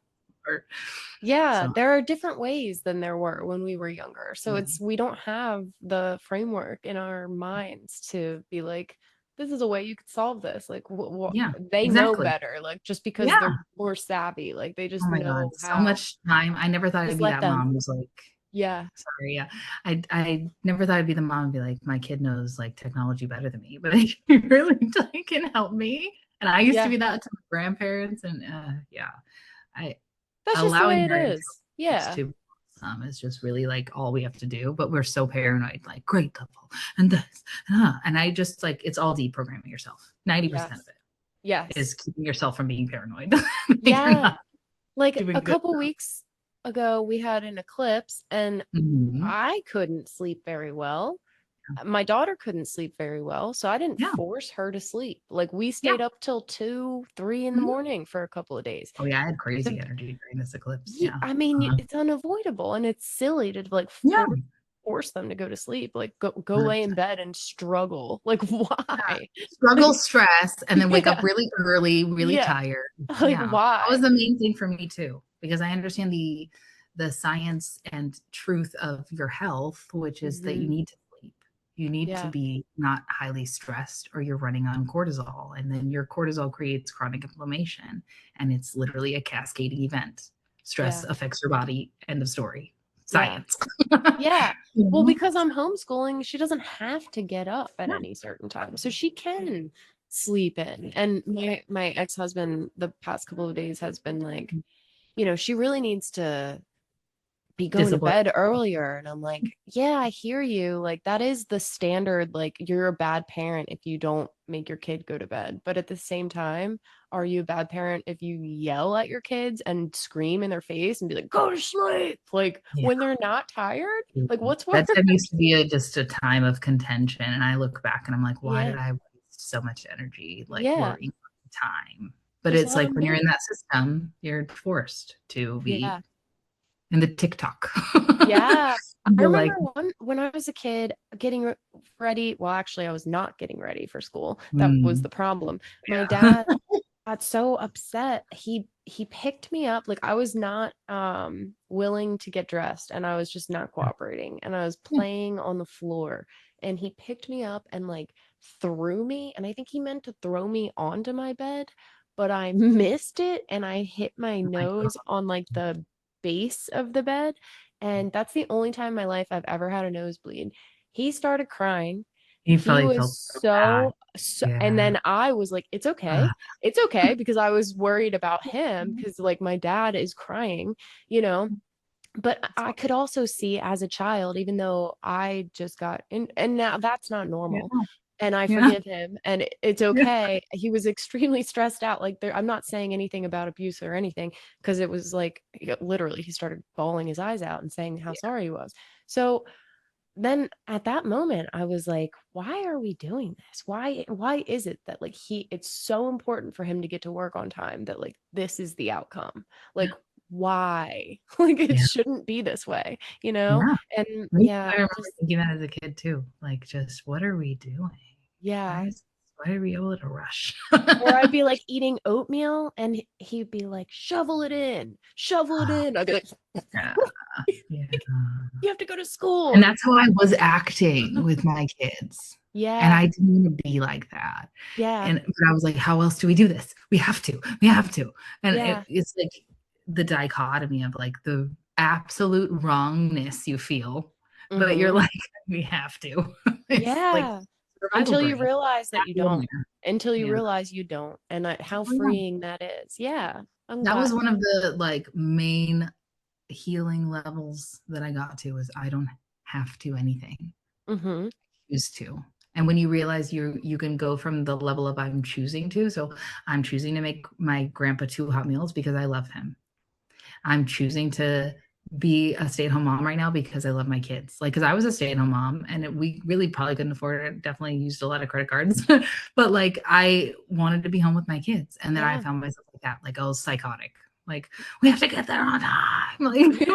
Yeah, so there are different ways than there were when we were younger. So yeah. we don't have the framework in our minds to be like, this is a way you could solve this. Like, Yeah, they know exactly. better, like, just because they're Yeah. more savvy, like, they Oh just my know God, so how. much time. I never thought I'd Just be let that them. mom who's like, Yeah. sorry, yeah. I never thought I'd be the mom and be like, my kid knows like technology better than me, but he really like, can help me. And I used to Yeah. be that to my grandparents, and yeah, I That's just the allowing way it their is. intelligence Yeah. to is just really like all we have to do. But we're so paranoid, like grade level and this, and I just like it's all deprogramming yourself. 90% of Yes. it is Yes. keeping yourself from being paranoid. Like you're Yeah. not Like a doing good couple weeks ago, we had an eclipse and enough. I couldn't sleep very well. My daughter couldn't sleep very well, so I didn't Yeah. force her to sleep. Like we Yeah. stayed up till 2, 3 in the Mhm. morning for a couple of days. Oh, yeah, I had The, crazy energy during this eclipse, yeah. I mean, Uh, it's unavoidable and it's silly to like yeah, force them to go to sleep. Like go lay in 100%. bed and struggle. Like Yeah. why? Struggle, Like stress, and then wake up yeah. really early, really Yeah. tired. Like Yeah. That was why? the main thing for me too, because I understand the science and truth of your health, which is that you Hmm. need to sleep. You need to Yeah. be not highly stressed or you're running on cortisol, and then your cortisol creates chronic inflammation, and it's literally a cascading event. Stress Yeah. affects your body, end of story. Yeah. Science. Yeah. You Well, know? because I'm homeschooling, she doesn't have to get up at Yeah. any certain time. So she can sleep in. And my ex-husband the past couple of days has been like, she really needs to be going to Discipline. bed earlier. And I'm like, yeah, I hear you. Like that is the standard. Like you're a bad parent if you don't make your kid go to bed. But at the same time, are you a bad parent if you yell at your kids and scream in their face and be like, go to sleep? Like Yeah. when they're not tired? Like what's worse? Bedtime used to be just a time of contention, and I look back and I'm like, why Yeah. did I waste so much energy like Yeah. worrying all the time? But Just it's let like them when you're be. in that system, you're forced to be Yeah. in the TikTok. Yeah. I You're remember like, when I was a kid getting ready. Well, actually, I was not getting ready for school. That was mm, the problem. My yeah. dad got so upset. He picked me up. Like I was not willing to get dressed and I was just not cooperating. And I was Yeah. playing on the floor and he picked me up and like threw me. And I think he meant to throw me onto my bed, but I missed it and I hit my Oh my God. nose on like the base of the bed. And that's the only time in my life I've ever had a nosebleed. He started crying. You He probably was felt so bad. and Yeah. then I was like, it's okay. It's okay because I was worried about him because like my dad is crying, you know. But I could also see as a child, even though I just got in, and now that's not Yeah. normal. And I Yeah. forgive him, and it's Yeah. okay. He was extremely stressed out. Like I'm not saying anything about abuse or anything, because it was like literally he started bawling his eyes out and saying how sorry he was. So then at that moment I was like, why are we doing this? Why is it that like it's so important for him to get to work on time that like this is the outcome? Like why? Like, it Yeah. shouldn't be this way, you know? Yeah. And Me too. yeah, I remember just thinking that as a kid too. Like, just what are we doing? yeah. Why are we able to rush? Or I'd be like eating oatmeal and he'd be like, shovel it in, shovel it in. I'd be like, Yeah. Yeah. you have to go to school. And And that's how I was acting with my kids. And yeah, I didn't want to be like that. yeah, But I was like, how else do we do this? We have to. We have to. And yeah. it's like the dichotomy of like the absolute wrongness you feel, but you're Mm-hmm. like, we have to. It's like Yeah. survival Until you brain. realize that you Happy one don't. there. Until you Yeah. realize you don't. And how Oh, yeah. freeing that is. Yeah. I'm That was glad. one of the like main healing levels that I got to was I don't have to anything. Mm-hmm. Choose to. And when you realize you can go from the level of I'm choosing to, so I'm choosing to make my grandpa 2 hot meals because I love him. I'm choosing to be a stay-at-home mom right now because I love my kids. Like, because I was a stay-at-home mom and we really probably couldn't afford it. Definitely used a lot of credit cards, but like I wanted to be home with my kids, and then I Yeah. found myself like that, like I was psychotic. Like we have to get there on time. Like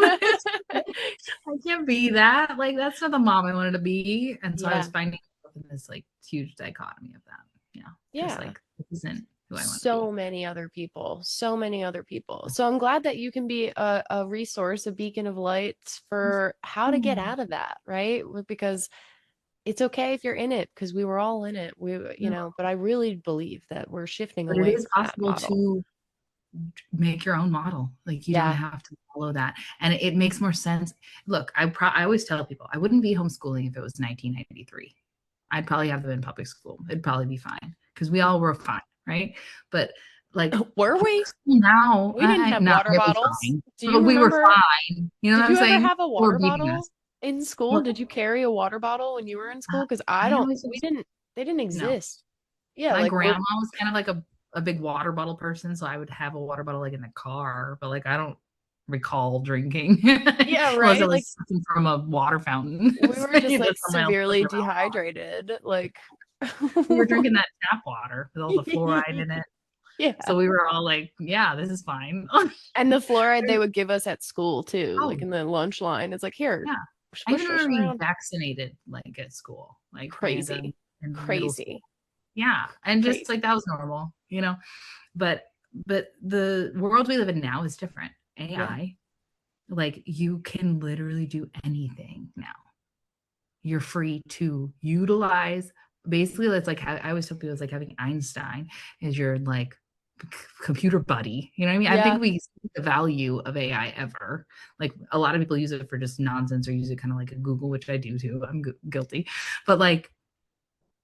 I can't be that. Like that's not the mom I wanted to be. And so I was Yeah. finding myself in this like huge dichotomy of that. You know, just Yeah. like this isn't who I want to So be. many other people, so many other people. So I'm glad that you can be a resource, a beacon of light for how to get out of that, right? Because it's okay if you're in it, because we were all in it. But I really believe that we're shifting But it away is from that possible model. to make your own model. Like you don't Yeah. have to follow that. And it makes more sense. Look, I always tell people I wouldn't be homeschooling if it was 1993. I'd probably have them in public school. It'd probably be fine because we all were fine, right? But like Were public we? school now, We didn't have not water really bottles. fine, Do but you we were remember? fine. You know what Did I'm you ever saying? have a They were water beating bottle us. in school? What? Did you carry a water bottle when you were in school? Because I I don't, always we was, didn't, they didn't no. exist. Yeah, My like we're, grandma was kind of like a big water bottle person, so I would have a water bottle like in the car, but like I don't recall drinking yeah, unless I right? Like was sucking from a water fountain. we were just like That's someone else severely talking about water. dehydrated. Like, We were drinking that tap water with all the fluoride in it. yeah. So we were all like, yeah, this is fine. And the fluoride they would give us at school too, like Oh, in the lunch line. It's like, here, yeah. I even squish this remember being around. vaccinated like at school, like random Crazy. in middle school. Crazy. Yeah. And just like Crazy. that was normal, you know. But the world we live in now is different. Yeah. AI, like you can literally do anything now. You're free to utilize basically it's like I always tell people it's like having Einstein as your like computer buddy. You know what I mean? I Yeah. think we see the value of AI ever. Like a lot of people use it for just nonsense or use it kind of like a Google, which I do too. I'm guilty. But like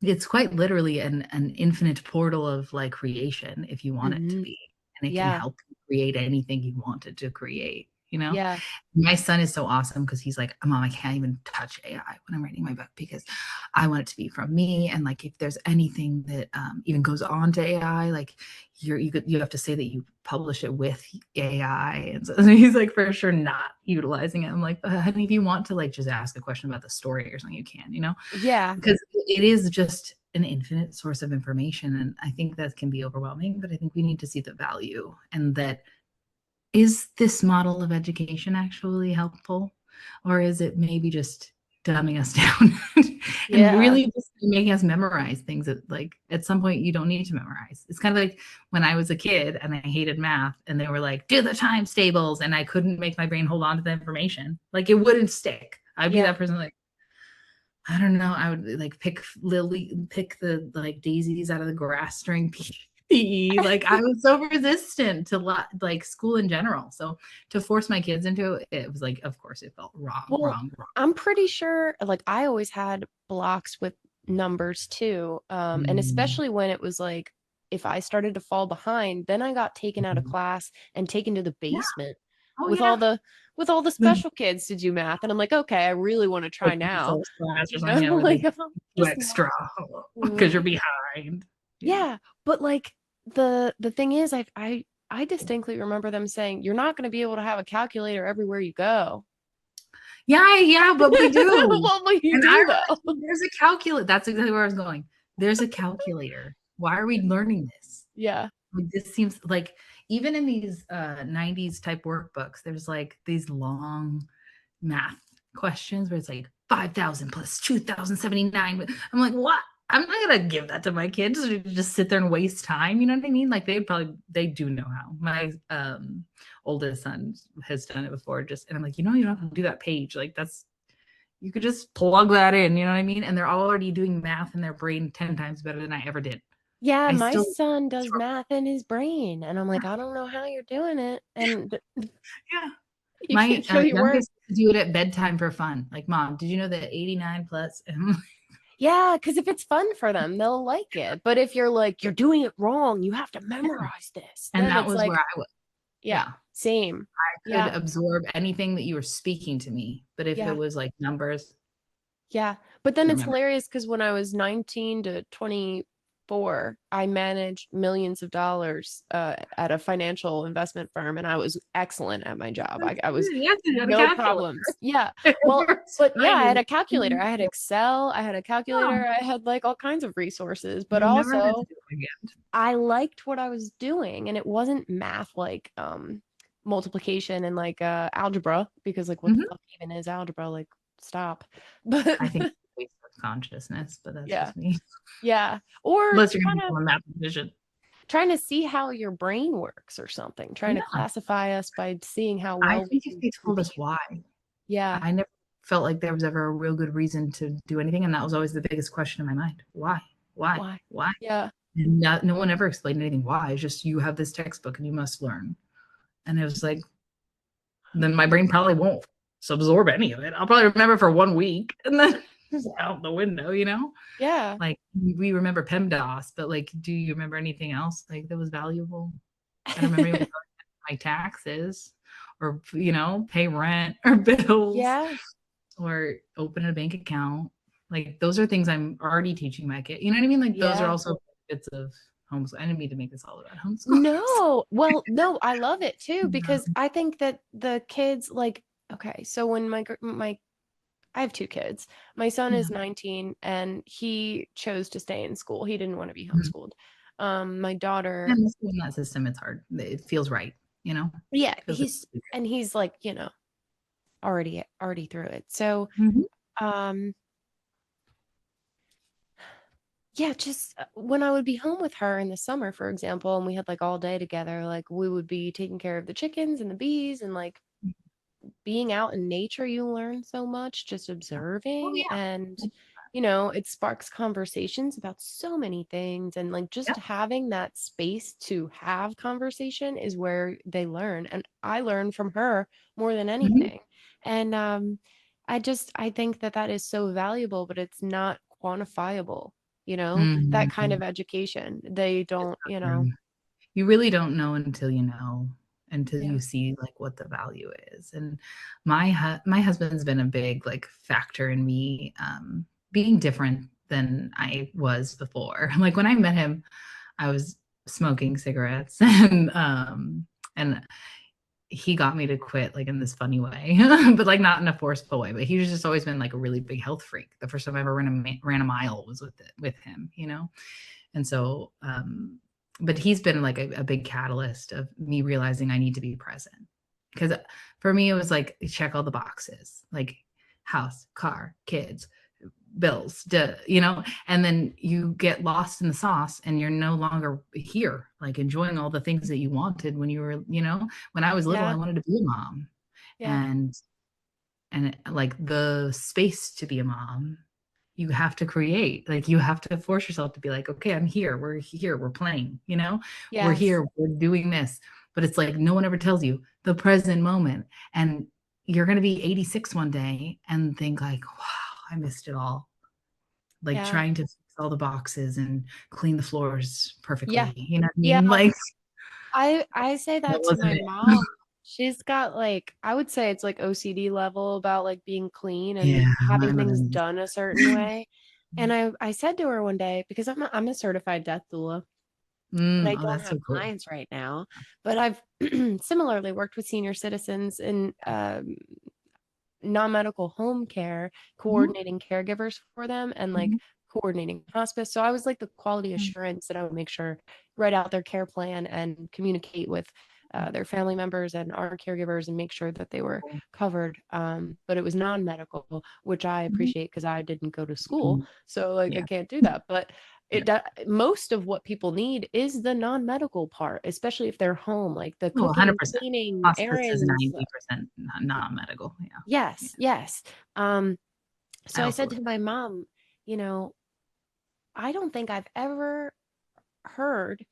it's quite literally an infinite portal of like creation if you want it to Hmm. be. And it can Yeah. help you create anything you wanted to create, you know? Yeah. My son is so awesome because he's like, Mom, I can't even touch AI when I'm writing my book because I want it to be from me. And like, if there's anything that even goes on to AI, like you have to say that you publish it with AI. And so he's like, for sure, not utilizing it. I'm like, honey, if you want to like just ask a question about the story or something, you can, you know, Yeah. because it is just an infinite source of information. And I think that can be overwhelming, but I think we need to see the value and that is this model of education actually helpful? Or is it maybe just dumbing us down and Yeah. really just making us memorize things that like at some point you don't need to memorize? It's kind of like when I was a kid and I hated math and they were like, do the times tables, and I couldn't make my brain hold on to the information. Like it wouldn't stick. I'd be Yeah. that person like, I don't know. I would like pick the like daisies out of the grass during PE. Like I was so resistant to like school in general. So to force my kids into it, it was like, of course, it felt wrong, Well, wrong, wrong. I'm pretty sure like I always had blocks with numbers too. And Mm, especially when it was like if I started to fall behind, then I got taken out of mhm. class and taken to the Yeah. basement Oh with yeah. all the The special kids to do math. And I'm like, okay, I really want to try like now. resource class or You know, something, yeah, where like they I'm do just extra not because you're right. behind. Yeah. Yeah, but like the thing is I distinctly remember them saying you're not going to be able to have a calculator everywhere you go. Yeah, yeah, but we do. What will you And I do remember though? thinking, there's a calculator. That's exactly where I was going. There's a calculator. Why are we learning this? Yeah. Like this seems like even in these 90s type workbooks, there's like these long math questions where it's like 5,000 plus 2,079. I'm like, what? I'm not gonna give that to my kids to just sit there and waste time. You know what I mean? Like they do know how. My oldest son has done it before. Just and I'm like, you know, you don't have to do that page. Like that's you could just plug that in. You know what I mean? And they're already doing math in their brain 10 times better than I ever did. Yeah, I my still son does math in his brain, and I'm like, I don't know how you're doing it, and yeah. you My can't show your work. youngest do it at bedtime for fun. Like, mom, did you know that 89 plus? Yeah, because if it's fun for them, they'll like it. But if you're like, you're doing it wrong, you have to Yeah. memorize this, And then that it's was where like, I was. yeah, Yeah. same. I could Yeah, absorb anything that you were speaking to me. But if it yeah. was like numbers, Yeah. But then you it's remember. hilarious because when I was 19 to 24, I managed millions of dollars at a financial investment firm, and I was excellent at my job. I was Yes, you got a no calculator. problems. Yeah. Well, It's but yeah, fine. I had And a calculator. I had Excel, I had a yeah, calculator, I had like all kinds of resources, but you'll never have to also do it again. I liked what I was doing, and it wasn't math like multiplication and like algebra, because like what the Mhm. fuck even is algebra? Like stop. But I think it's a waste of consciousness, but that's yeah. just me. Yeah. Or Unless you're going to kind of become a mathematician. trying to see how your brain works or something, trying to Yeah. classify us by seeing how I well we think if can they told us compute. why, Yeah. I never felt like there was ever a real good reason to do anything. And that was always the biggest question in my mind. Why? Why? Why? Why? Yeah. And no one ever explained anything why. It's just you have this textbook and you must learn. And it was like, then my brain probably won't absorb any of it. I'll probably remember for 1 week and then just out the window, you know? Yeah. Like we remember PEMDAS, but like, do you remember anything else like that was valuable? I don't remember my taxes or, pay rent or bills Yeah. or open a bank account. Like those are things I'm already teaching my kid. You know what I mean? Like those are Yeah. also bits of homeschool. I didn't mean to make this all about homeschooling. No. Well, no, I love it too because Yeah. I think that the kids like okay, so when my I have two kids. My son Yeah. is 19 and he chose to stay in school. He didn't want to be Mhm. homeschooled. My daughter, And in that system, it's hard. It feels right, you know? yeah, Feels like he's like, already through it. So, Mhm. um yeah, just when I would be home with her in the summer, for example, and we had like all day together, like we would be taking care of the chickens and the bees and like being out in nature, you learn so much just Oh, observing. yeah. And, Yep. it sparks conversations about so many things. And like just Yep. having that space to have conversation is where they learn. And I learn from her more than Mhm. anything. And I think that that is so valuable, but it's not quantifiable, that kind Mhm. of education. They It's don't, so true. You really don't know until you know, until yeah, you see, like, what the value is, and my husband's been a big, like, factor in me, being different than I was before. Like, when I met him, I was smoking cigarettes, and he got me to quit, like, in this funny way, but, like, not in a forceful way, but he's just always been, like, a really big health freak. The first time I ever ran a mile was with him, you know? And so, but he's been like a big catalyst of me realizing I need to be present. Because for me, it was like check all the boxes, like house, car, kids, bills, and then you get lost in the sauce and you're no longer here, like enjoying all the things that you wanted when you were, when I was little, I yeah, wanted to be a mom yeah, and like the space to be a mom you have to create. Like you have to force yourself to be like, okay, I'm here. We're here. We're playing, we're yes, here. We're doing this. But it's like no one ever tells you the present moment. And you're going to be 86 one day and think like, wow, I missed it all. Like yeah, trying to fix all the boxes and clean the floors yeah, perfectly. You know what I yeah. mean? Like I say that that to wasn't my it. mom. She's got like I would say it's like OCD level about like being clean and Yeah, my having mother things needs done a certain way. And I said to her one day because I'm a certified death doula, but I oh, don't that's so have cool. clients right now. But I've similarly worked with senior citizens in non-medical home care, Mhm, coordinating caregivers for them and like mhm. coordinating hospice. So I was like the quality Mm, assurance that I would make sure write out their care plan and communicate with mm, their family members and our caregivers and make sure that they were cool. covered. But it was non-medical, which I Mhm, appreciate because I didn't go to school, mhm. so like I Yeah. can't do that. But Yeah. most of what people need is the non-medical part, especially if they're home, like the Oh, cooking, 100%. cleaning, Hospice is errands. 90% non-medical. Yeah. Yeah. Yes, yes. I So I also said would. to my mom, you know, I don't think I've ever heard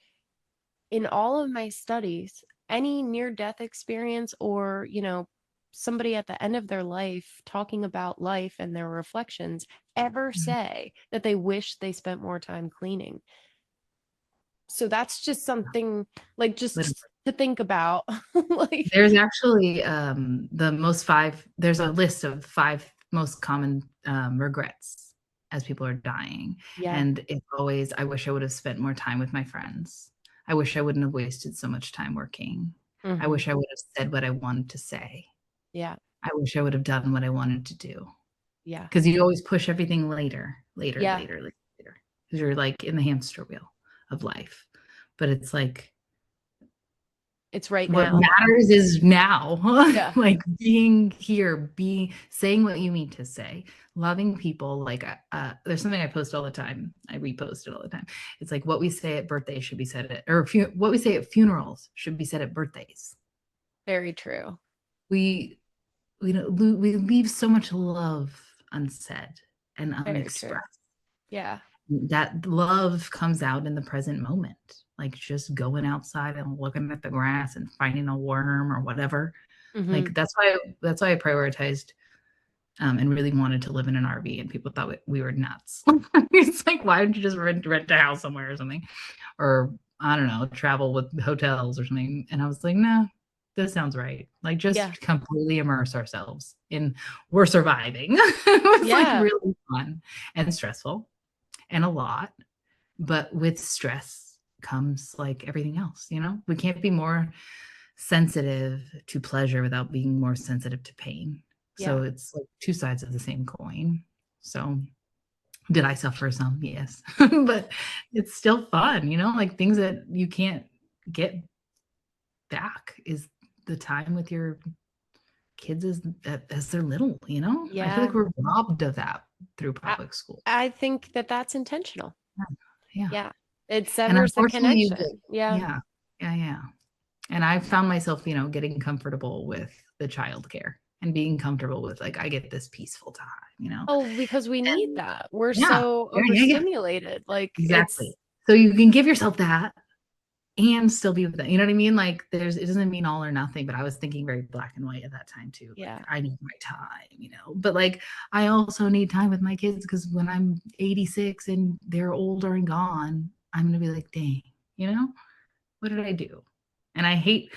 in all of my studies any near death experience or, somebody at the end of their life talking about life and their reflections ever Mhm. say that they wish they spent more time cleaning. So that's just something like Literally. just to think about. Like, There's actually there's a list of 5 most common regrets as people are dying. yeah. And it's always, I wish I would have spent more time with my friends. I wish I wouldn't have wasted so much time working. I Hmm. wish I would have said what I wanted to say. Yeah. I wish I would have done what I wanted to do. Yeah. Because you always push everything later, later, Yeah. later, later, later. Because you're like in the hamster wheel of life. But it's like It's right what now. matters is now. Yeah. Like being here, being saying what you mean to say, loving people. Like there's something I post all the time. I repost it all the time. It's like what we say at birthdays should be said at, or what we say at funerals should be said at birthdays. Very true. We we leave so much love unsaid and Very true. unexpressed. Yeah. That love comes out in the present moment, like just going outside and looking at the grass and finding a worm or whatever. Hmm. Like that's why I prioritized and really wanted to live in an RV, and people thought we were nuts. It's like, why don't you just rent a house somewhere or something, or I don't know, travel with hotels or something? And I was like, no, this sounds right. Like Yeah. just completely immerse ourselves in we're surviving. It was like Yeah. really fun and stressful and a lot, but with stress comes like everything else, you know? We can't be more sensitive to pleasure without being more sensitive to pain. Yeah. So it's like two sides of the same coin. So did I suffer some? Yes. But it's still fun, you know, like things that you can't get back is the time with your kids as they're little, you know? I feel like Yeah. we're robbed of that through I, public school. I think that that's intentional. Yeah. Yeah. Yeah. It And severs the unfortunately, you get, connection. Yeah. yeah. Yeah, yeah. And I found myself, you know, getting comfortable with the childcare and being comfortable with like I get this peaceful time, you know? Oh, because we need And that. We're yeah, so yeah, yeah, yeah. overstimulated. Like Exactly. it's, So you can give yourself that and still be with it. You know what I mean? Like it doesn't mean all or nothing, but I was thinking very black and white at that time too. Like yeah. I need my time, you know. But like I also need time with my kids because when I'm 86 and they're older and gone, I'm gonna be like, dang, you know, what did I do? And I hate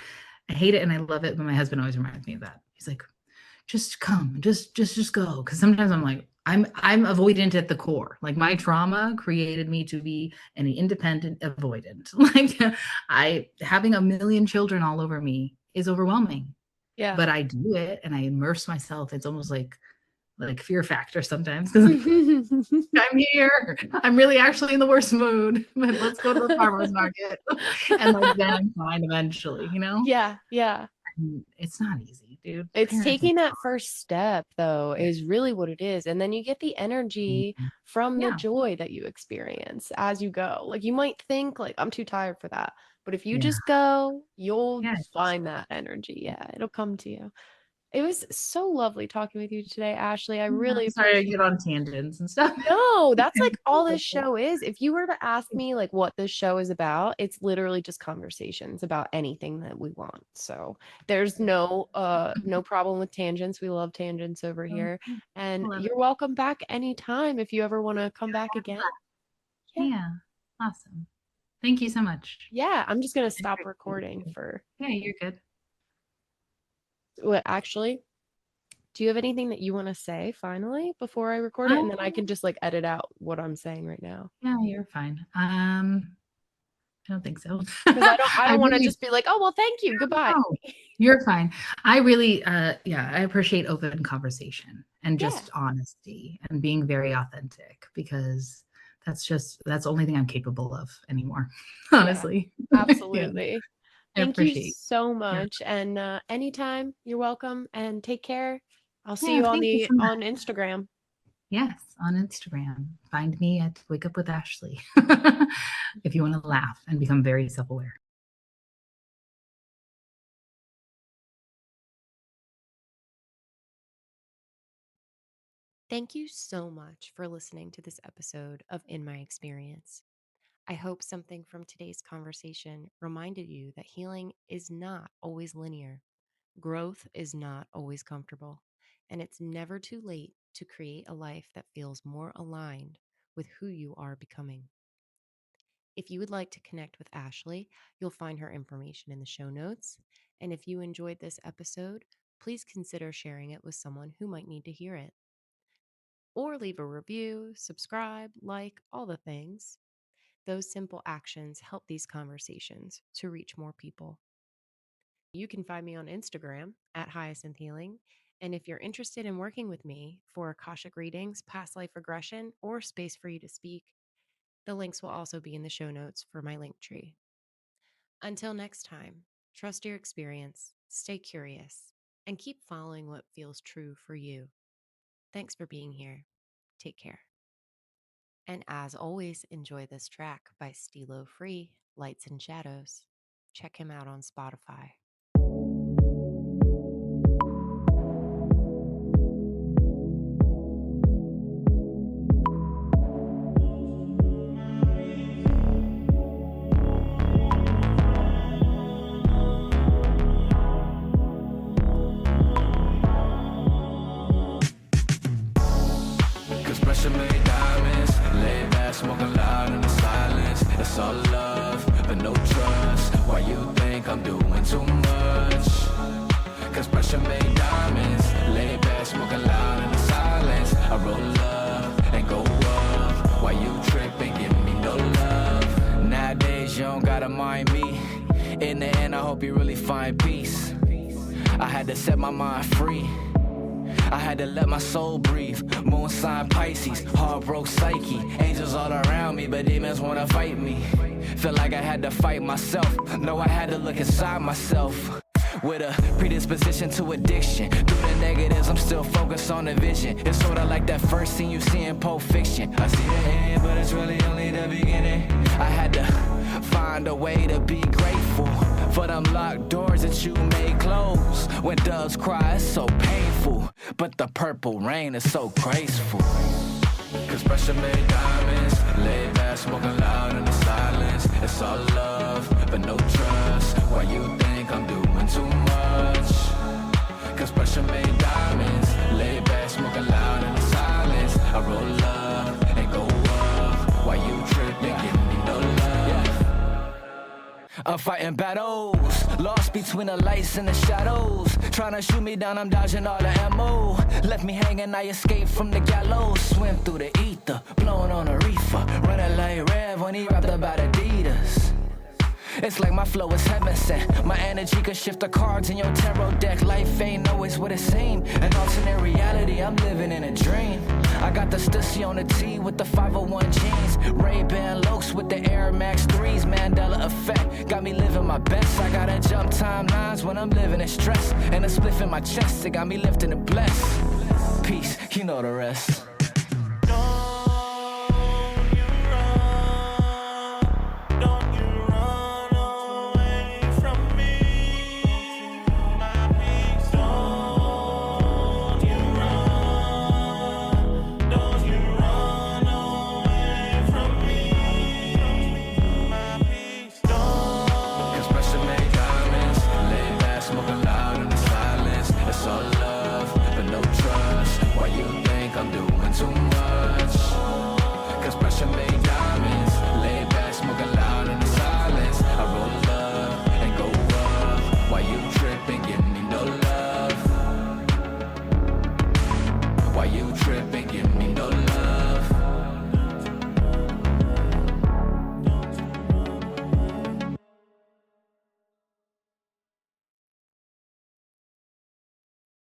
it and I love it, but my husband always reminds me of that. He's like, just come, just go. Because sometimes I'm like, I'm avoidant at the core. Like my trauma created me to be an independent avoidant. Like I having a million children all over me is overwhelming. Yeah. But I do it and I immerse myself. It's almost like fear factor sometimes because I'm here. I'm really actually in the worst mood, but let's go to the farmer's market. And like then I'm fine eventually, you know? Yeah. Yeah. It's not easy, dude. It's Parenting. taking that first step, though, Yeah. is really what it is. And then you get the energy Mhm. from the Yeah. joy that you experience as you go. Like you might think, like, I'm too tired for that. But if you Yeah. just go, you'll Yeah. find that energy. Yeah, it'll come to you. It was so lovely talking with you today, Ashley. I Yeah, really sorry I appreciate get on tangents and stuff. No, that's like all this show is. If you were to ask me like what this show is about, it's literally just conversations about anything that we want. So there's no problem with tangents. We love tangents over Oh, here. yeah, I And love it. you're welcome back anytime if you ever want to come back again. Yeah. Yeah, awesome. Thank you so much. Yeah, I'm just gonna I stop appreciate recording you. for Yeah, you're good. what actually. Do you have anything that you want to say finally before I record it? And then I Um, can just like edit out what I'm saying right now. yeah, you're fine. I don't think so. Because I I don't want to really just be like, oh well, thank you. Goodbye. no, you're fine. I really, yeah, I appreciate open conversation and Yeah. just honesty and being very authentic because that's the only thing I'm capable of anymore, Yeah, honestly. Yeah, absolutely. I Thank you appreciate. so Yeah. much, and, anytime, you're welcome, and take care. I'll see Yeah, you on thank you the so much. on Instagram. Yes, on Instagram. Find me at Wake Up with Ashley if you want to laugh and become very self-aware. Thank you so much for listening to this episode of In My Experience. I hope something from today's conversation reminded you that healing is not always linear, growth is not always comfortable, and it's never too late to create a life that feels more aligned with who you are becoming. If you would like to connect with Ashley, you'll find her information in the show notes. And if you enjoyed this episode, please consider sharing it with someone who might need to hear it. Or leave a review, subscribe, like, all the things. Those simple actions help these conversations to reach more people. You can find me on Instagram at Hyacinth Healing. And if you're interested in working with me for Akashic readings, past life regression, or space for you to speak, the links will also be in the show notes for my link tree. Until next time, trust your experience, stay curious, and keep following what feels true for you. Thanks for being here. Take care. And as always, enjoy this track by Stilo Free, Lights and Shadows. Check him out on Spotify. Cause pressure made diamonds. Lay back, smoking loud in the silence. It's all love, but no trust. Why you think I'm doing too much? Cause pressure made diamonds. Lay back, smoking loud in the silence. I roll up and go up. Why you tripping? Give me no love. Nowadays you don't gotta mind me. In the end, I hope you really find peace. I had to set my mind free. I had to let my soul breathe. Moon sign Pisces, heart broke psyche. Angels all around me, but demons wanna fight me. Feel like I had to fight myself. No, I had to look inside myself. With a predisposition to addiction. Through the negatives, I'm still focused on the vision. It's sorta like that first scene you see in Pulp Fiction. I see the end, but it's really only the beginning. I had to find a way to be grateful for them locked doors that you made close. When doves cry, it's so painful, but the purple rain is so graceful. Cause pressure made diamonds. Lay back, smoking loud in the silence. It's all love, but no trust. Why you think I'm doing too much? Cause pressure made diamonds. Lay back, smoking loud in the silence. I roll up and go up. Why you tripping? Give me no love. I'm fighting battles, lost between the lights and the shadows. Trying to shoot me down, I'm dodging all the ammo. Left me hanging, I escaped from the gallows. Swim through the ether, blowing on a reefer. Running like Rev when he rapped about Adidas. It's like my flow is heaven sent. My energy could shift the cards in your tarot deck. Life ain't always what it seems. An alternate reality, I'm living in a dream. I got the Stussy on the T with the 501 jeans. Ray-Ban Lokes with the Air Max 3s. Mandela effect, got me living my best. I gotta jump timelines when I'm living in stress. And a spliff in my chest, it got me lifting and blessed. Peace, you know the rest.